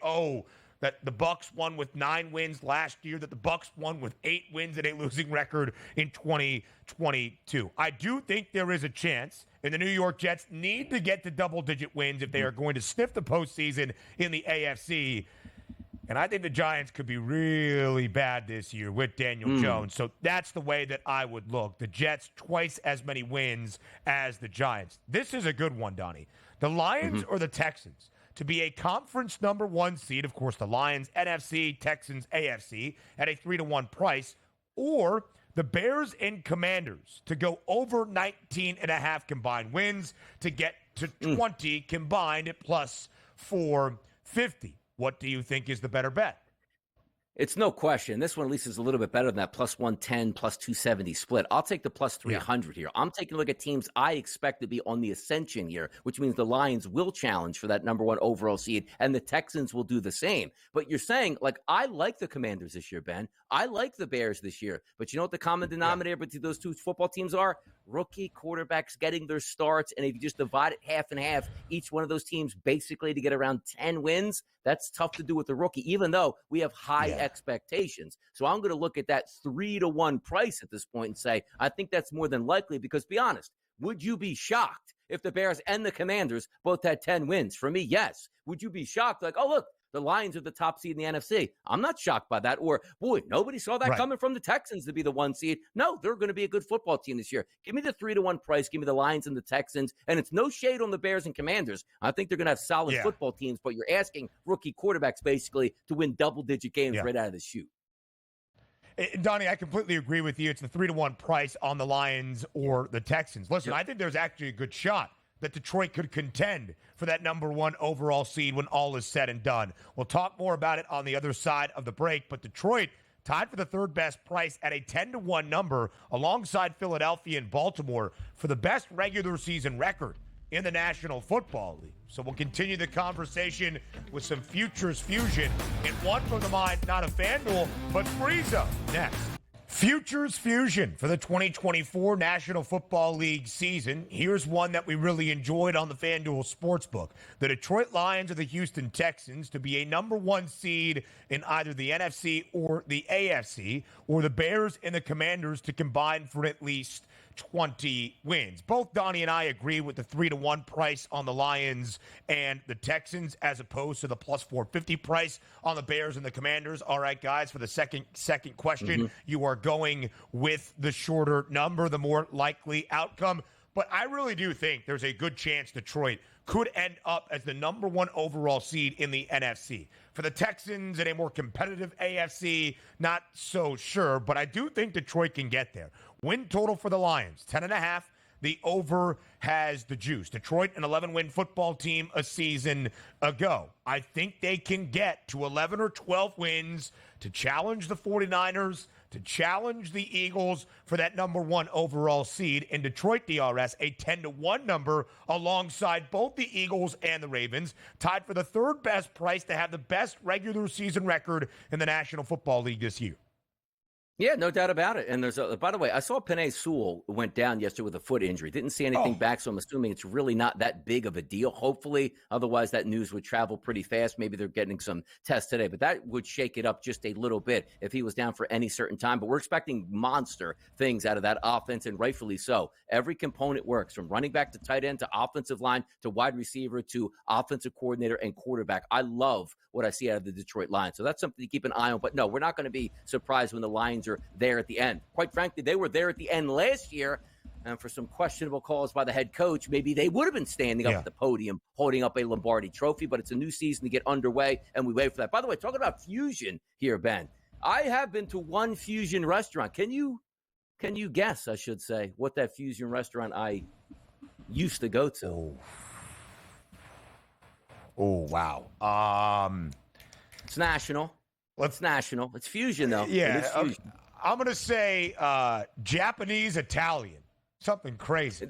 S1: that the Bucs won with 9 wins last year, that the Bucs won with 8 wins and a losing record in 2022. I do think there is a chance, and the New York Jets need to get to double-digit wins if they are going to sniff the postseason in the AFC. And I think the Giants could be really bad this year with Daniel Jones. So that's the way that I would look. The Jets, twice as many wins as the Giants. This is a good one, Donnie. The Lions or the Texans to be a conference number 1 seed. Of course, the Lions, NFC, Texans, AFC at a 3-1 price. Or the Bears and Commanders to go over 19.5 combined wins to get to 20 combined at plus 450. What do you think is the better bet?
S2: It's no question. This one at least is a little bit better than that plus 110, plus 270 split. I'll take the plus 300 here. I'm taking a look at teams I expect to be on the ascension here, which means the Lions will challenge for that number 1 overall seed, and the Texans will do the same. But you're saying, I like the Commanders this year, Ben. I like the Bears this year. But you know what the common denominator between those two football teams are? Rookie quarterbacks getting their starts. And if you just divide it half and half, each one of those teams basically to get around 10 wins, that's tough to do with the rookie, even though we have high expectations. So I'm going to look at that 3-1 price at this point and say, I think that's more than likely because, be honest, would you be shocked if the Bears and the Commanders both had 10 wins? For me, yes. Would you be shocked? Like, oh, look, the Lions are the top seed in the NFC. I'm not shocked by that. Or, boy, nobody saw that coming from the Texans to be the 1 seed. No, they're going to be a good football team this year. Give me the 3-1 price. Give me the Lions and the Texans. And it's no shade on the Bears and Commanders. I think they're going to have solid football teams, but you're asking rookie quarterbacks basically to win double-digit games right out of the chute.
S1: Donnie, I completely agree with you. It's the 3-1 price on the Lions or the Texans. Listen, I think there's actually a good shot that Detroit could contend for that number 1 overall seed when all is said and done. We'll talk more about it on the other side of the break, but Detroit tied for the 3rd best price at a 10-1 number alongside Philadelphia and Baltimore for the best regular season record in the National Football League. So we'll continue the conversation with some futures fusion in one from the mind, not a FanDuel, but Preseason next. Futures Fusion for the 2024 National Football League season. Here's one that we really enjoyed on the FanDuel Sportsbook. The Detroit Lions or the Houston Texans to be a number one seed in either the NFC or the AFC, or the Bears and the Commanders to combine for at least 20 wins. Both Donnie and I agree with the 3-1 price on the Lions and the Texans as opposed to the plus 450 price on the Bears and the Commanders. All right, guys, for the second question, you are going with the shorter number, the more likely outcome. But I really do think there's a good chance Detroit could end up as the number one overall seed in the NFC. For the Texans in a more competitive AFC, not so sure, but I do think Detroit can get there. Win total for the Lions, 10.5. The over has the juice. Detroit, an 11-win football team a season ago. I think they can get to 11 or 12 wins to challenge the 49ers, to challenge the Eagles for that number one overall seed. In Detroit, DRS, a 10-1 number alongside both the Eagles and the Ravens, tied for the third best price to have the best regular season record in the National Football League this year.
S2: Yeah, no doubt about it. And by the way, I saw Penei Sewell went down yesterday with a foot injury. Didn't see anything back, so I'm assuming it's really not that big of a deal. Hopefully, otherwise that news would travel pretty fast. Maybe they're getting some tests today, but that would shake it up just a little bit if he was down for any certain time. But we're expecting monster things out of that offense, and rightfully so. Every component works, from running back to tight end to offensive line to wide receiver to offensive coordinator and quarterback. I love what I see out of the Detroit Lions. So that's something to keep an eye on. But no, we're not going to be surprised when the Lions are there at the end. Quite frankly, they were there at the end last year, and for some questionable calls by the head coach, maybe they would have been standing up at the podium holding up a Lombardi trophy. But it's a new season to get underway, and we wait for that. By the way, talking about fusion here, Ben, I have been to one fusion restaurant. Can you guess, I should say, what that fusion restaurant I used to go to?
S1: Oh, wow.
S2: It's national. It's national. It's fusion, though.
S1: Yeah.
S2: It is fusion.
S1: I'm going to say Japanese Italian. Something crazy.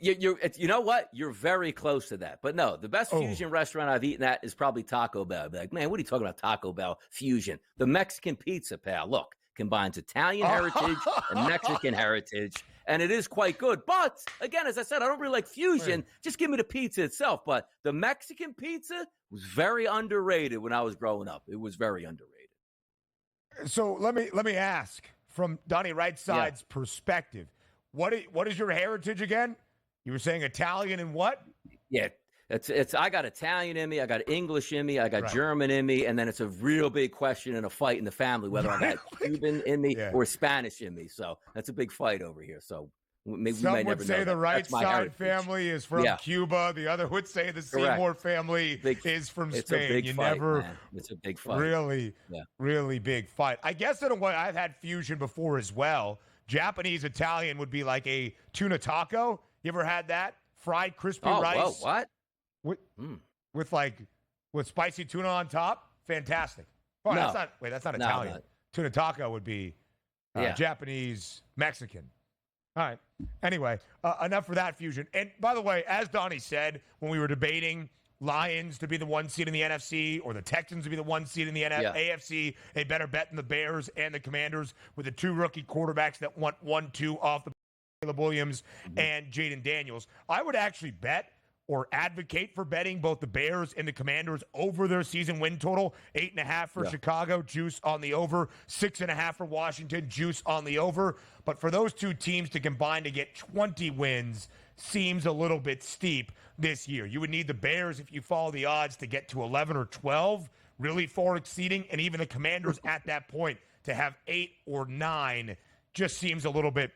S2: You know what? You're very close to that. But no, the best fusion restaurant I've eaten at is probably Taco Bell. I'd be like, man, what are you talking about, Taco Bell fusion? The Mexican pizza, pal. Look, combines Italian heritage and Mexican heritage, and it is quite good. But, again, as I said, I don't really like fusion. Just give me the pizza itself. But the Mexican pizza was very underrated when I was growing up. It was very underrated.
S1: So let me ask, from Donnie Right-Side's perspective, what is your heritage again? You were saying Italian and what?
S2: Yeah, it's. I got Italian in me, I got English in me, I got German in me, and then it's a real big question and a fight in the family whether I got Cuban in me or Spanish in me. So that's a big fight over here. So maybe
S1: some
S2: we may
S1: would
S2: never
S1: say
S2: know
S1: the
S2: that.
S1: Right-Side family is from Cuba. The other would say the Seymour family is from Spain.
S2: It's a big fight, man. It's a big fight.
S1: Really big fight. I guess in a way I've had fusion before as well. Japanese Italian would be like a tuna taco. You ever had that? Fried crispy rice.
S2: Whoa, what?
S1: With spicy tuna on top. Fantastic. Oh,
S2: no.
S1: That's not Italian.
S2: No.
S1: Tuna taco would be Japanese Mexican. All right. Anyway, enough for that fusion. And by the way, as Donnie said, when we were debating Lions to be the one seed in the NFC or the Texans to be the one seed in the AFC, a better bet than the Bears and the Commanders with the two rookie quarterbacks that want 1-2 off the Caleb Williams and Jaden Daniels. I would actually bet or advocate for betting both the Bears and the Commanders over their season win total. 8.5 for Chicago, juice on the over. 6.5 for Washington, juice on the over. But for those two teams to combine to get 20 wins seems a little bit steep this year. You would need the Bears, if you follow the odds, to get to 11 or 12, really far exceeding, and even the Commanders at that point to have 8 or 9 just seems a little bit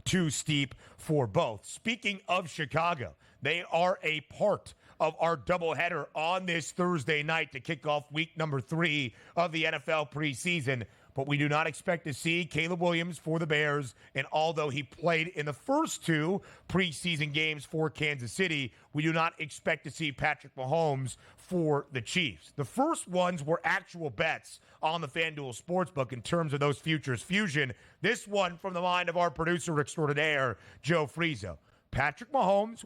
S1: too steep for both. Speaking of Chicago, they are a part of our doubleheader on this Thursday night to kick off week number 3 of the NFL preseason. But we do not expect to see Caleb Williams for the Bears. And although he played in the first 2 preseason games for Kansas City, we do not expect to see Patrick Mahomes for the Chiefs. The first ones were actual bets on the FanDuel Sportsbook in terms of those futures fusion. This one from the mind of our producer extraordinaire, Joe Frizo. Patrick Mahomes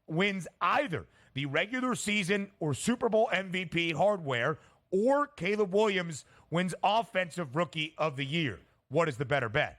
S1: wins either the regular season or Super Bowl MVP hardware, or Caleb Williams wins Offensive Rookie of the Year. what is the better bet?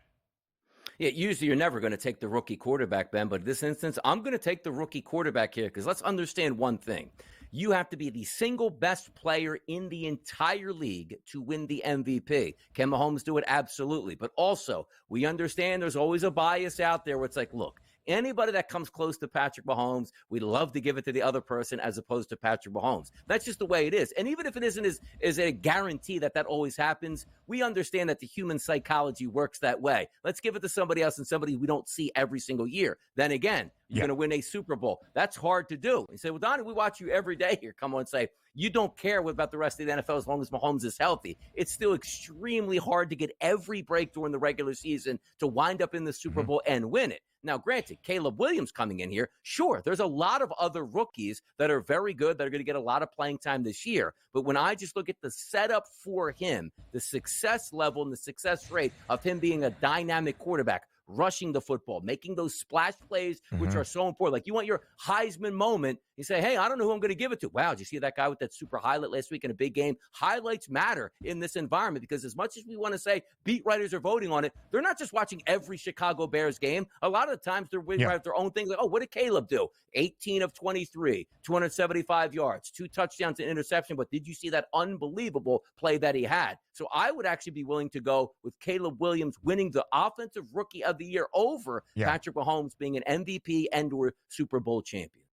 S2: Yeah, usually you're never going to take the rookie quarterback, Ben, but in this instance, I'm going to take the rookie quarterback here because let's understand one thing. You have to be the single best player in the entire league to win the MVP. Can Mahomes do it? Absolutely. But also, we understand there's always a bias out there where it's like, look, anybody that comes close to Patrick Mahomes, we'd love to give it to the other person as opposed to Patrick Mahomes. That's just the way it is. And even if it isn't is a guarantee that always happens, we understand that the human psychology works that way. Let's give it to somebody else and somebody we don't see every single year. Then again, you're going to win a Super Bowl. That's hard to do. You say, well, Donnie, we watch you every day here. Come on and say, you don't care about the rest of the NFL as long as Mahomes is healthy. It's still extremely hard to get every break during the regular season to wind up in the Super Bowl and win it. Now, granted, Caleb Williams coming in here, sure, there's a lot of other rookies that are very good that are going to get a lot of playing time this year. But when I just look at the setup for him, the success level and the success rate of him being a dynamic quarterback, rushing the football, making those splash plays, which are so important. Like you want your Heisman moment. You say, hey, I don't know who I'm going to give it to. Wow, did you see that guy with that super highlight last week in a big game? Highlights matter in this environment because as much as we want to say beat writers are voting on it, they're not just watching every Chicago Bears game. A lot of the times they're writing their own things. Like, oh, what did Caleb do? 18 of 23, 275 yards, 2 touchdowns and interception. But did you see that unbelievable play that he had? So I would actually be willing to go with Caleb Williams winning the Offensive Rookie of the Year over Patrick Mahomes being an MVP and or Super Bowl champion.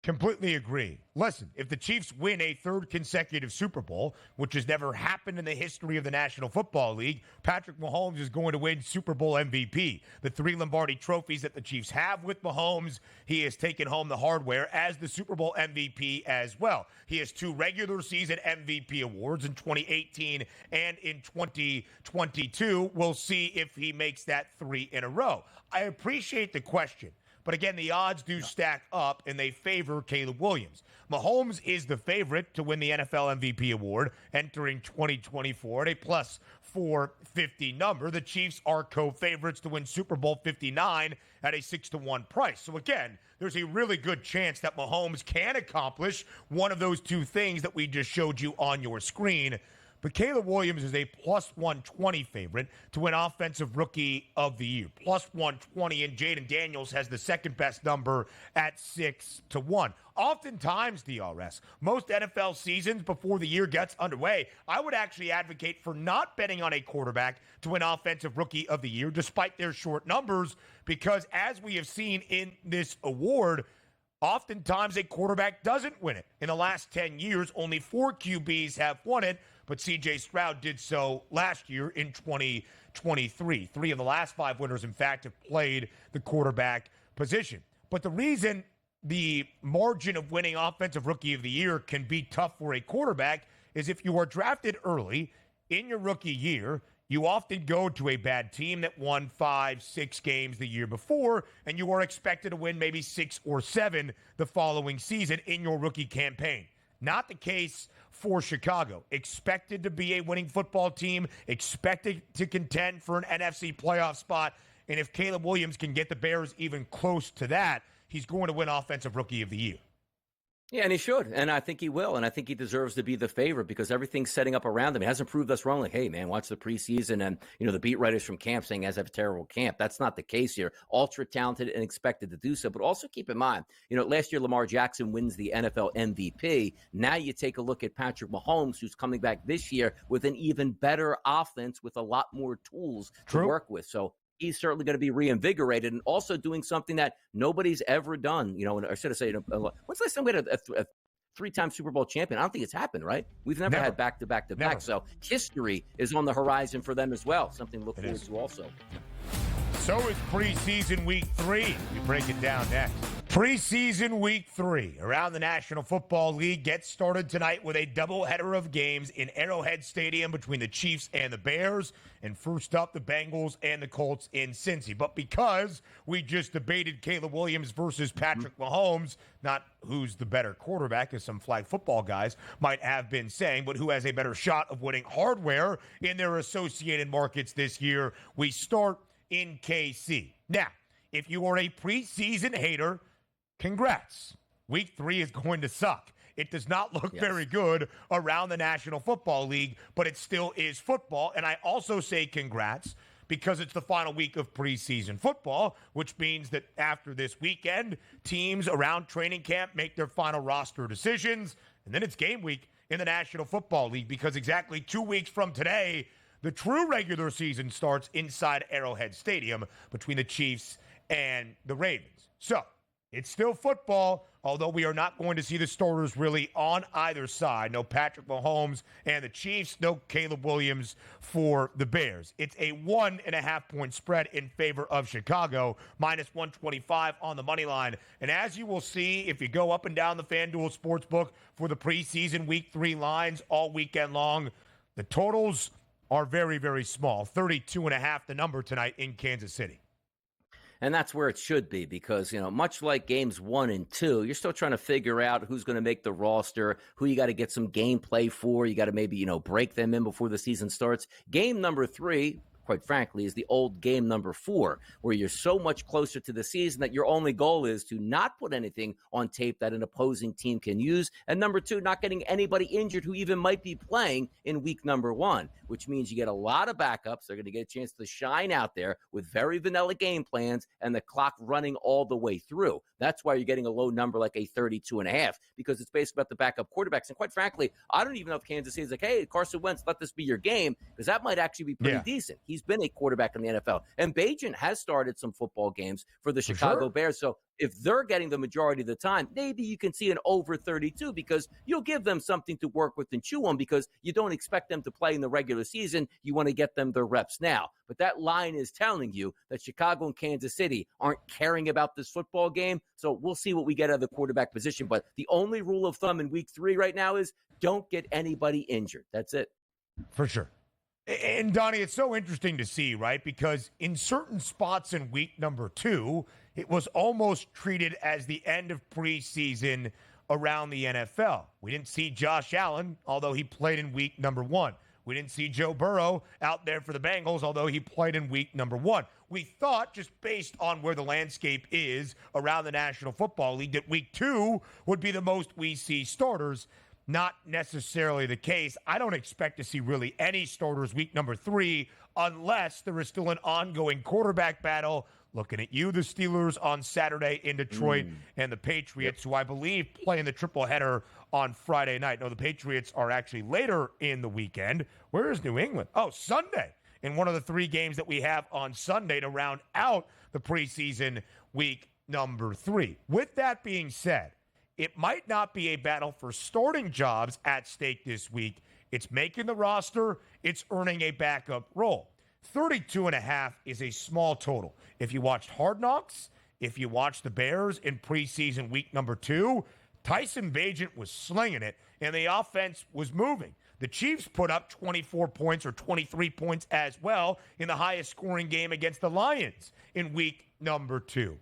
S1: Completely agree. Listen, if the Chiefs win a third consecutive Super Bowl, which has never happened in the history of the National Football League, Patrick Mahomes is going to win Super Bowl MVP. The 3 Lombardi trophies that the Chiefs have with Mahomes, he has taken home the hardware as the Super Bowl MVP as well. He has 2 regular season MVP awards in 2018 and in 2022. We'll see if he makes that 3 in a row. I appreciate the question. But again, the odds do stack up, and they favor Caleb Williams. Mahomes is the favorite to win the NFL MVP award entering 2024 at a plus 450 number. The Chiefs are co-favorites to win Super Bowl 59 at a 6-1 price. So again, there's a really good chance that Mahomes can accomplish one of those 2 things that we just showed you on your screen. But Caleb Williams is a plus 120 favorite to win Offensive Rookie of the Year. Plus 120, and Jaden Daniels has the second best number at 6-1. Oftentimes, DRS, most NFL seasons before the year gets underway, I would actually advocate for not betting on a quarterback to win Offensive Rookie of the Year, despite their short numbers, because as we have seen in this award, oftentimes a quarterback doesn't win it. In the last 10 years, only 4 QBs have won it, but C.J. Stroud did so last year in 2023. 3 of the last 5 winners, in fact, have played the quarterback position. But the reason the margin of winning Offensive Rookie of the Year can be tough for a quarterback is if you are drafted early in your rookie year, you often go to a bad team that won 5-6 games the year before, and you are expected to win maybe 6 or 7 the following season in your rookie campaign. Not the case for Chicago. Expected to be a winning football team, expected to contend for an NFC playoff spot, and if Caleb Williams can get the Bears even close to that, he's going to win Offensive Rookie of the Year.
S2: Yeah, and he should, and I think he will, and I think he deserves to be the favorite because everything's setting up around him. He hasn't proved us wrong. Like, hey, man, watch the preseason, and the beat writers from camp saying he has a terrible camp. That's not the case here. Ultra talented and expected to do so, but also keep in mind, last year Lamar Jackson wins the NFL MVP. Now you take a look at Patrick Mahomes, who's coming back this year with an even better offense with a lot more tools to work with. So he's certainly going to be reinvigorated and also doing something that nobody's ever done. Or should I say, when's the last time we had a 3-time Super Bowl champion? I don't think it's happened, right? We've never had back-to-back-to-back. So history is on the horizon for them as well. Something to look forward to also.
S1: So is preseason week 3. We break it down next. Preseason week 3 around the National Football League gets started tonight with a doubleheader of games in Arrowhead Stadium between the Chiefs and the Bears. And first up, the Bengals and the Colts in Cincy. But because we just debated Caleb Williams versus Patrick Mahomes, not who's the better quarterback, as some flag football guys might have been saying, but who has a better shot of winning hardware in their associated markets this year, we start in KC. Now, if you are a preseason hater, congrats. Week 3 is going to suck. It does not look very good around the National Football League, but it still is football. And I also say congrats because it's the final week of preseason football, which means that after this weekend, teams around training camp make their final roster decisions, and then it's game week in the National Football League because exactly 2 weeks from today, the true regular season starts inside Arrowhead Stadium between the Chiefs and the Ravens. So it's still football, although we are not going to see the starters really on either side. No Patrick Mahomes and the Chiefs, no Caleb Williams for the Bears. It's a 1.5-point spread in favor of Chicago, minus 125 on the money line. And as you will see, if you go up and down the FanDuel Sportsbook for the preseason Week 3 lines all weekend long, the totals are very, very small. 32.5 the number tonight in Kansas City.
S2: And that's where it should be because, much like games 1 and 2, you're still trying to figure out who's going to make the roster, who you got to get some gameplay for. You got to maybe, break them in before the season starts. Game number 3, quite frankly, is the old game number 4, where you're so much closer to the season that your only goal is to not put anything on tape that an opposing team can use. And number 2, not getting anybody injured who even might be playing in week number 1, which means you get a lot of backups. They're going to get a chance to shine out there with very vanilla game plans and the clock running all the way through. That's why you're getting a low number like a 32.5, because it's based about the backup quarterbacks. And quite frankly, I don't even know if Kansas City is like, hey, Carson Wentz, let this be your game, because that might actually be pretty decent. He's been a quarterback in the NFL. And Bajan has started some football games for the Chicago Bears. So if they're getting the majority of the time, maybe you can see an over 32 because you'll give them something to work with and chew on because you don't expect them to play in the regular season. You want to get them their reps now. But that line is telling you that Chicago and Kansas City aren't caring about this football game. So we'll see what we get out of the quarterback position. But the only rule of thumb in week 3 right now is don't get anybody injured. That's it.
S1: For sure. And Donnie, it's so interesting to see, right? Because in certain spots in week number 2, it was almost treated as the end of preseason around the NFL. We didn't see Josh Allen, although he played in week number 1. We didn't see Joe Burrow out there for the Bengals, although he played in week number 1. We thought, just based on where the landscape is around the National Football League, that week 2 would be the most we see starters. Not necessarily the case. I don't expect to see really any starters week number 3 unless there is still an ongoing quarterback battle. Looking at you, the Steelers on Saturday in Detroit and the Patriots, who I believe play in the triple header on Friday night. No, the Patriots are actually later in the weekend. Where is New England? Oh, Sunday, in one of the 3 games that we have on Sunday to round out the preseason week number 3. With that being said, it might not be a battle for starting jobs at stake this week. It's making the roster. It's earning a backup role. 32.5 is a small total. If you watched Hard Knocks, if you watched the Bears in preseason week number 2, Tyson Bagent was slinging it, and the offense was moving. The Chiefs put up 24 points or 23 points as well in the highest scoring game against the Lions in week number 2.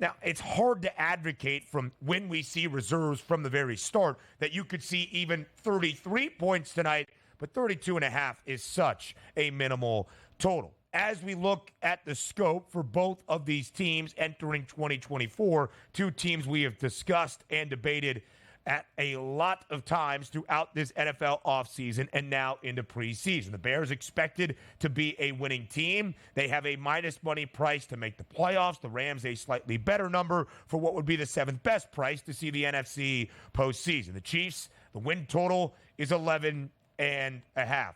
S1: Now, it's hard to advocate from when we see reserves from the very start that you could see even 33 points tonight, but 32.5 is such a minimal total. As we look at the scope for both of these teams entering 2024, 2 teams we have discussed and debated at a lot of times throughout this NFL offseason and now into preseason. The Bears expected to be a winning team. They have a minus money price to make the playoffs. The Rams a slightly better number for what would be the 7th best price to see the NFC postseason. The Chiefs, the win total is 11.5.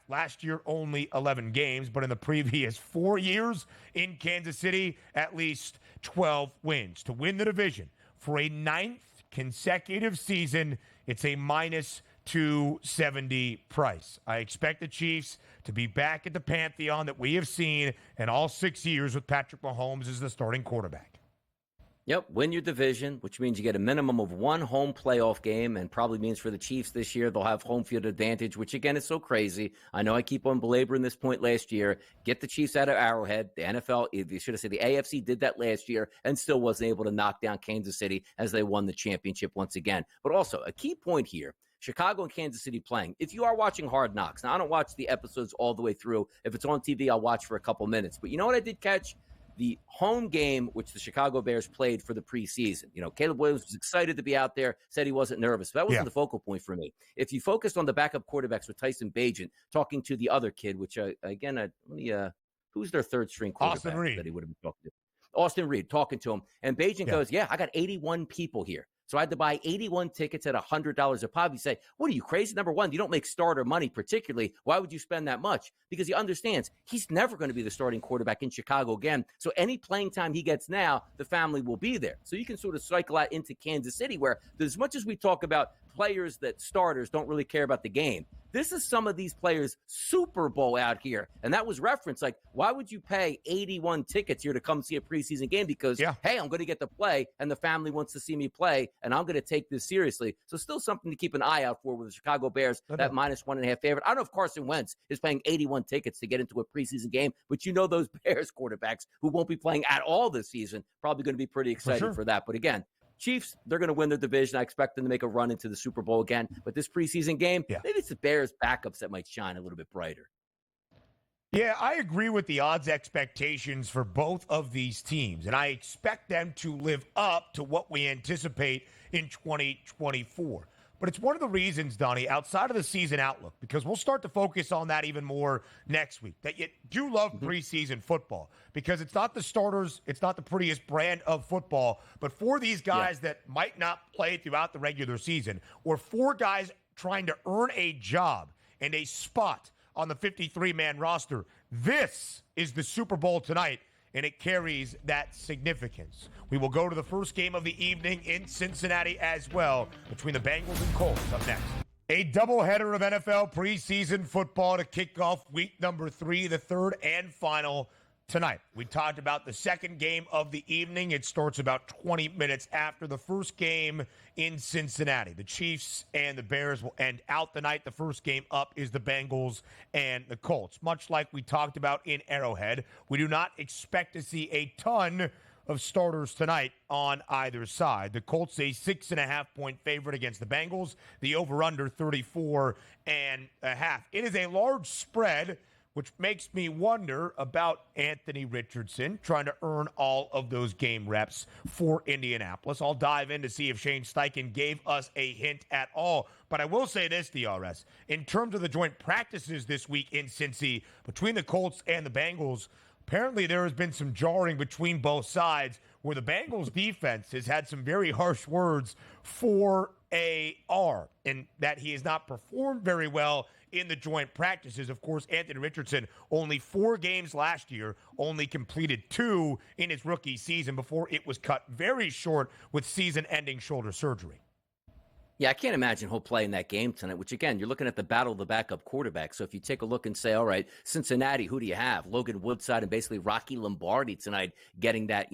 S1: Last year, only 11 games, but in the previous 4 years in Kansas City, at least 12 wins. To win the division for a 9th consecutive season, it's a minus 270 price. I expect the Chiefs to be back at the pantheon that we have seen in all 6 years with Patrick Mahomes as the starting quarterback.
S2: Yep, win your division, which means you get a minimum of 1 home playoff game, and probably means for the Chiefs this year they'll have home field advantage, which again is so crazy. I know I keep on belaboring this point last year. Get the Chiefs out of Arrowhead. The NFL, you should have said the AFC did that last year and still wasn't able to knock down Kansas City as they won the championship once again. But also, a key point here, Chicago and Kansas City playing. If you are watching Hard Knocks, now I don't watch the episodes all the way through. If it's on TV, I'll watch for a couple minutes. But you know what I did catch? the home game, which the Chicago Bears played for the preseason. Caleb Williams was excited to be out there, said he wasn't nervous. But that wasn't the focal point for me. If you focused on the backup quarterbacks with Tyson Bagent talking to the other kid, which, who's their third string quarterback that he would have been talking to? Austin Reed, talking to him. And Bagent goes, I got 81 people here. So I had to buy 81 tickets at $100 a pop. You say, what are you, crazy? Number one, you don't make starter money particularly. Why would you spend that much? Because he understands he's never going to be the starting quarterback in Chicago again. So any playing time he gets now, the family will be there. So you can sort of cycle out into Kansas City, where as much as we talk about players that starters don't really care about the game, this is some of these players' Super Bowl out here. And that was referenced. Like, why would you pay 81 tickets here to come see a preseason game? Because, hey, I'm going to get to play, and the family wants to see me play, and I'm going to take this seriously. So still something to keep an eye out for with the Chicago Bears, that -1.5 favorite. I don't know if Carson Wentz is paying 81 tickets to get into a preseason game, but those Bears quarterbacks who won't be playing at all this season, probably going to be pretty excited for that. But again, Chiefs, they're going to win their division. I expect them to make a run into the Super Bowl again. But this preseason game, maybe it's the Bears backups that might shine a little bit brighter.
S1: Yeah, I agree with the odds expectations for both of these teams, and I expect them to live up to what we anticipate in 2024. But it's one of the reasons, Donnie, outside of the season outlook, because we'll start to focus on that even more next week, that you do love preseason football, because it's not the starters, it's not the prettiest brand of football, but for these guys that might not play throughout the regular season, or for guys trying to earn a job and a spot on the 53-man roster, this is the Super Bowl tonight, and it carries that significance. We will go to the first game of the evening in Cincinnati as well, between the Bengals and Colts up next. A doubleheader of NFL preseason football to kick off week number 3, the third and final tonight. We talked about the second game of the evening. It starts about 20 minutes after the first game in Cincinnati. The Chiefs and the Bears will end out the night. The first game up is the Bengals and the Colts. Much like we talked about in Arrowhead, we do not expect to see a ton of starters tonight on either side. The Colts a 6.5-point favorite against the Bengals. The over-under 34.5. It is a large spread, which makes me wonder about Anthony Richardson trying to earn all of those game reps for Indianapolis. I'll dive in to see if Shane Steichen gave us a hint at all. But I will say this, DRS, in terms of the joint practices this week in Cincy between the Colts and the Bengals, apparently there has been some jarring between both sides, where the Bengals defense has had some very harsh words for AR, and that he has not performed very well in the joint practices. Of course, Anthony Richardson, only 4 games last year, only completed 2 in his rookie season before it was cut very short with season-ending shoulder surgery.
S2: Yeah, I can't imagine he'll play in that game tonight, which, again, you're looking at the battle of the backup quarterback. So if you take a look and say, all right, Cincinnati, who do you have? Logan Woodside and basically Rocky Lombardi tonight getting that,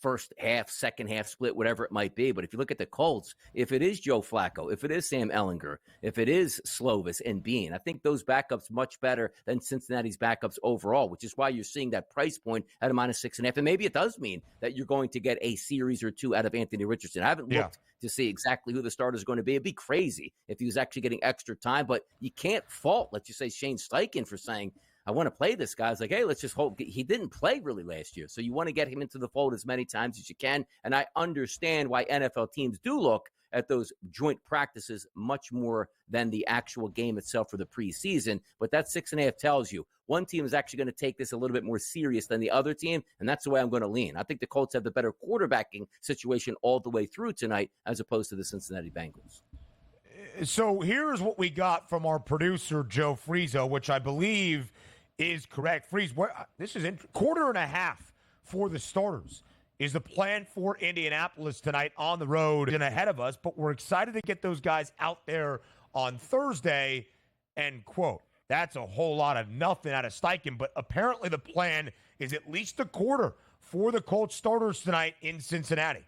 S2: first half, second half split, whatever it might be. But if you look at the Colts, if it is Joe Flacco, if it is Sam Ehlinger, if it is Slovis and Bean, I think those backups much better than Cincinnati's backups overall, which is why you're seeing that price point at a -6.5. And maybe it does mean that you're going to get a series or 2 out of Anthony Richardson. I haven't looked to see exactly who the starter is going to be. It'd be crazy if he was actually getting extra time, but you can't fault, let's just say, Shane Steichen for saying, I want to play this guy. It's like, hey, let's just hope. He didn't play really last year, so you want to get him into the fold as many times as you can. And I understand why NFL teams do look at those joint practices much more than the actual game itself for the preseason. But that 6.5 tells you one team is actually going to take this a little bit more serious than the other team, and that's the way I'm going to lean. I think the Colts have the better quarterbacking situation all the way through tonight as opposed to the Cincinnati Bengals.
S1: So here's what we got from our producer, Joe Frieso, which I believe is correct. Freeze, this is quarter and a half for the starters is the plan for Indianapolis tonight on the road and ahead of us, but we're excited to get those guys out there on Thursday, end quote. That's a whole lot of nothing out of Steichen, but apparently the plan is at least a quarter for the Colts starters tonight in Cincinnati.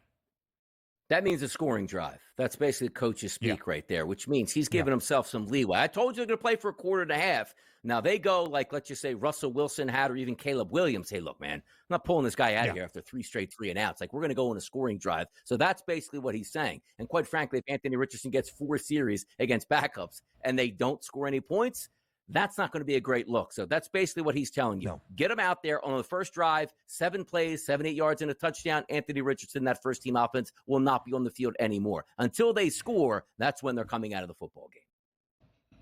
S2: That means a scoring drive. That's basically coach's speak right there, which means he's giving himself some leeway. I told you they're going to play for a quarter and a half. Now they go like, let's just say Russell Wilson had, or even Caleb Williams. Hey, look, man, I'm not pulling this guy out of here after 3 straight 3-and-outs. Like, we're going to go on a scoring drive. So that's basically what he's saying. And quite frankly, if Anthony Richardson gets 4 series against backups and they don't score any points, That's not going to be a great look. So that's basically what he's telling you.
S1: No.
S2: Get him out there on the first drive, 7 plays, 7, 8 yards and a touchdown. Anthony Richardson, that first team offense, will not be on the field anymore. Until they score, that's when they're coming out of the football game.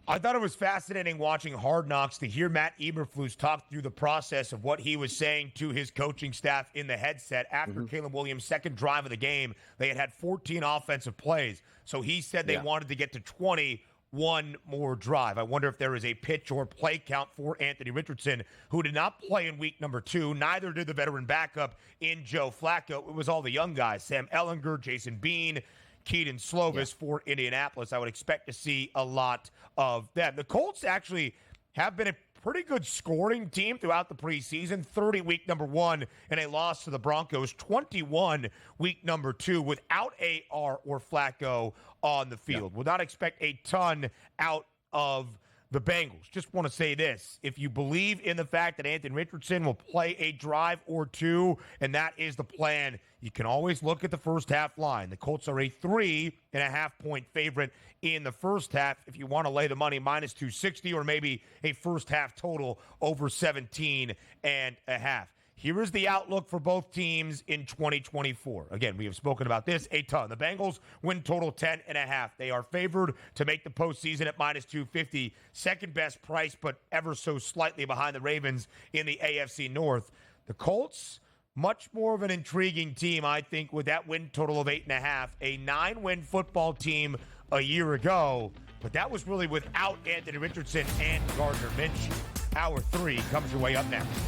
S1: I thought it was fascinating watching Hard Knocks to hear Matt Eberflus talk through the process of what he was saying to his coaching staff in the headset after Caleb Williams' second drive of the game. They had 14 offensive plays. So he said they wanted to get to 20 one more drive. I wonder if there is a pitch or play count for Anthony Richardson, who did not play in week number 2. Neither did the veteran backup in Joe Flacco. It was all the young guys, Sam Ehlinger, Jason Bean, Keaton Slovis for Indianapolis. I would expect to see a lot of them. The Colts actually have been a pretty good scoring team throughout the preseason. 30 week number 1 and a loss to the Broncos. 21 week number 2 without AR or Flacco on the field. Would not expect a ton out of the Bengals. Just want to say this. If you believe in the fact that Anthony Richardson will play a drive or 2, and that is the plan, you can always look at the first half line. The Colts are a 3.5-point favorite in the first half. If you want to lay the money, minus 260, or maybe a first half total over 17.5. Here is the outlook for both teams in 2024. Again, we have spoken about this a ton. The Bengals win total 10.5. They are favored to make the postseason at minus 250. Second best price, but ever so slightly behind the Ravens in the AFC North. The Colts, much more of an intriguing team, I think, with that win total of 8.5. A 9-win football team a year ago, but that was really without Anthony Richardson and Gardner Minshew. Hour 3 comes your way up next.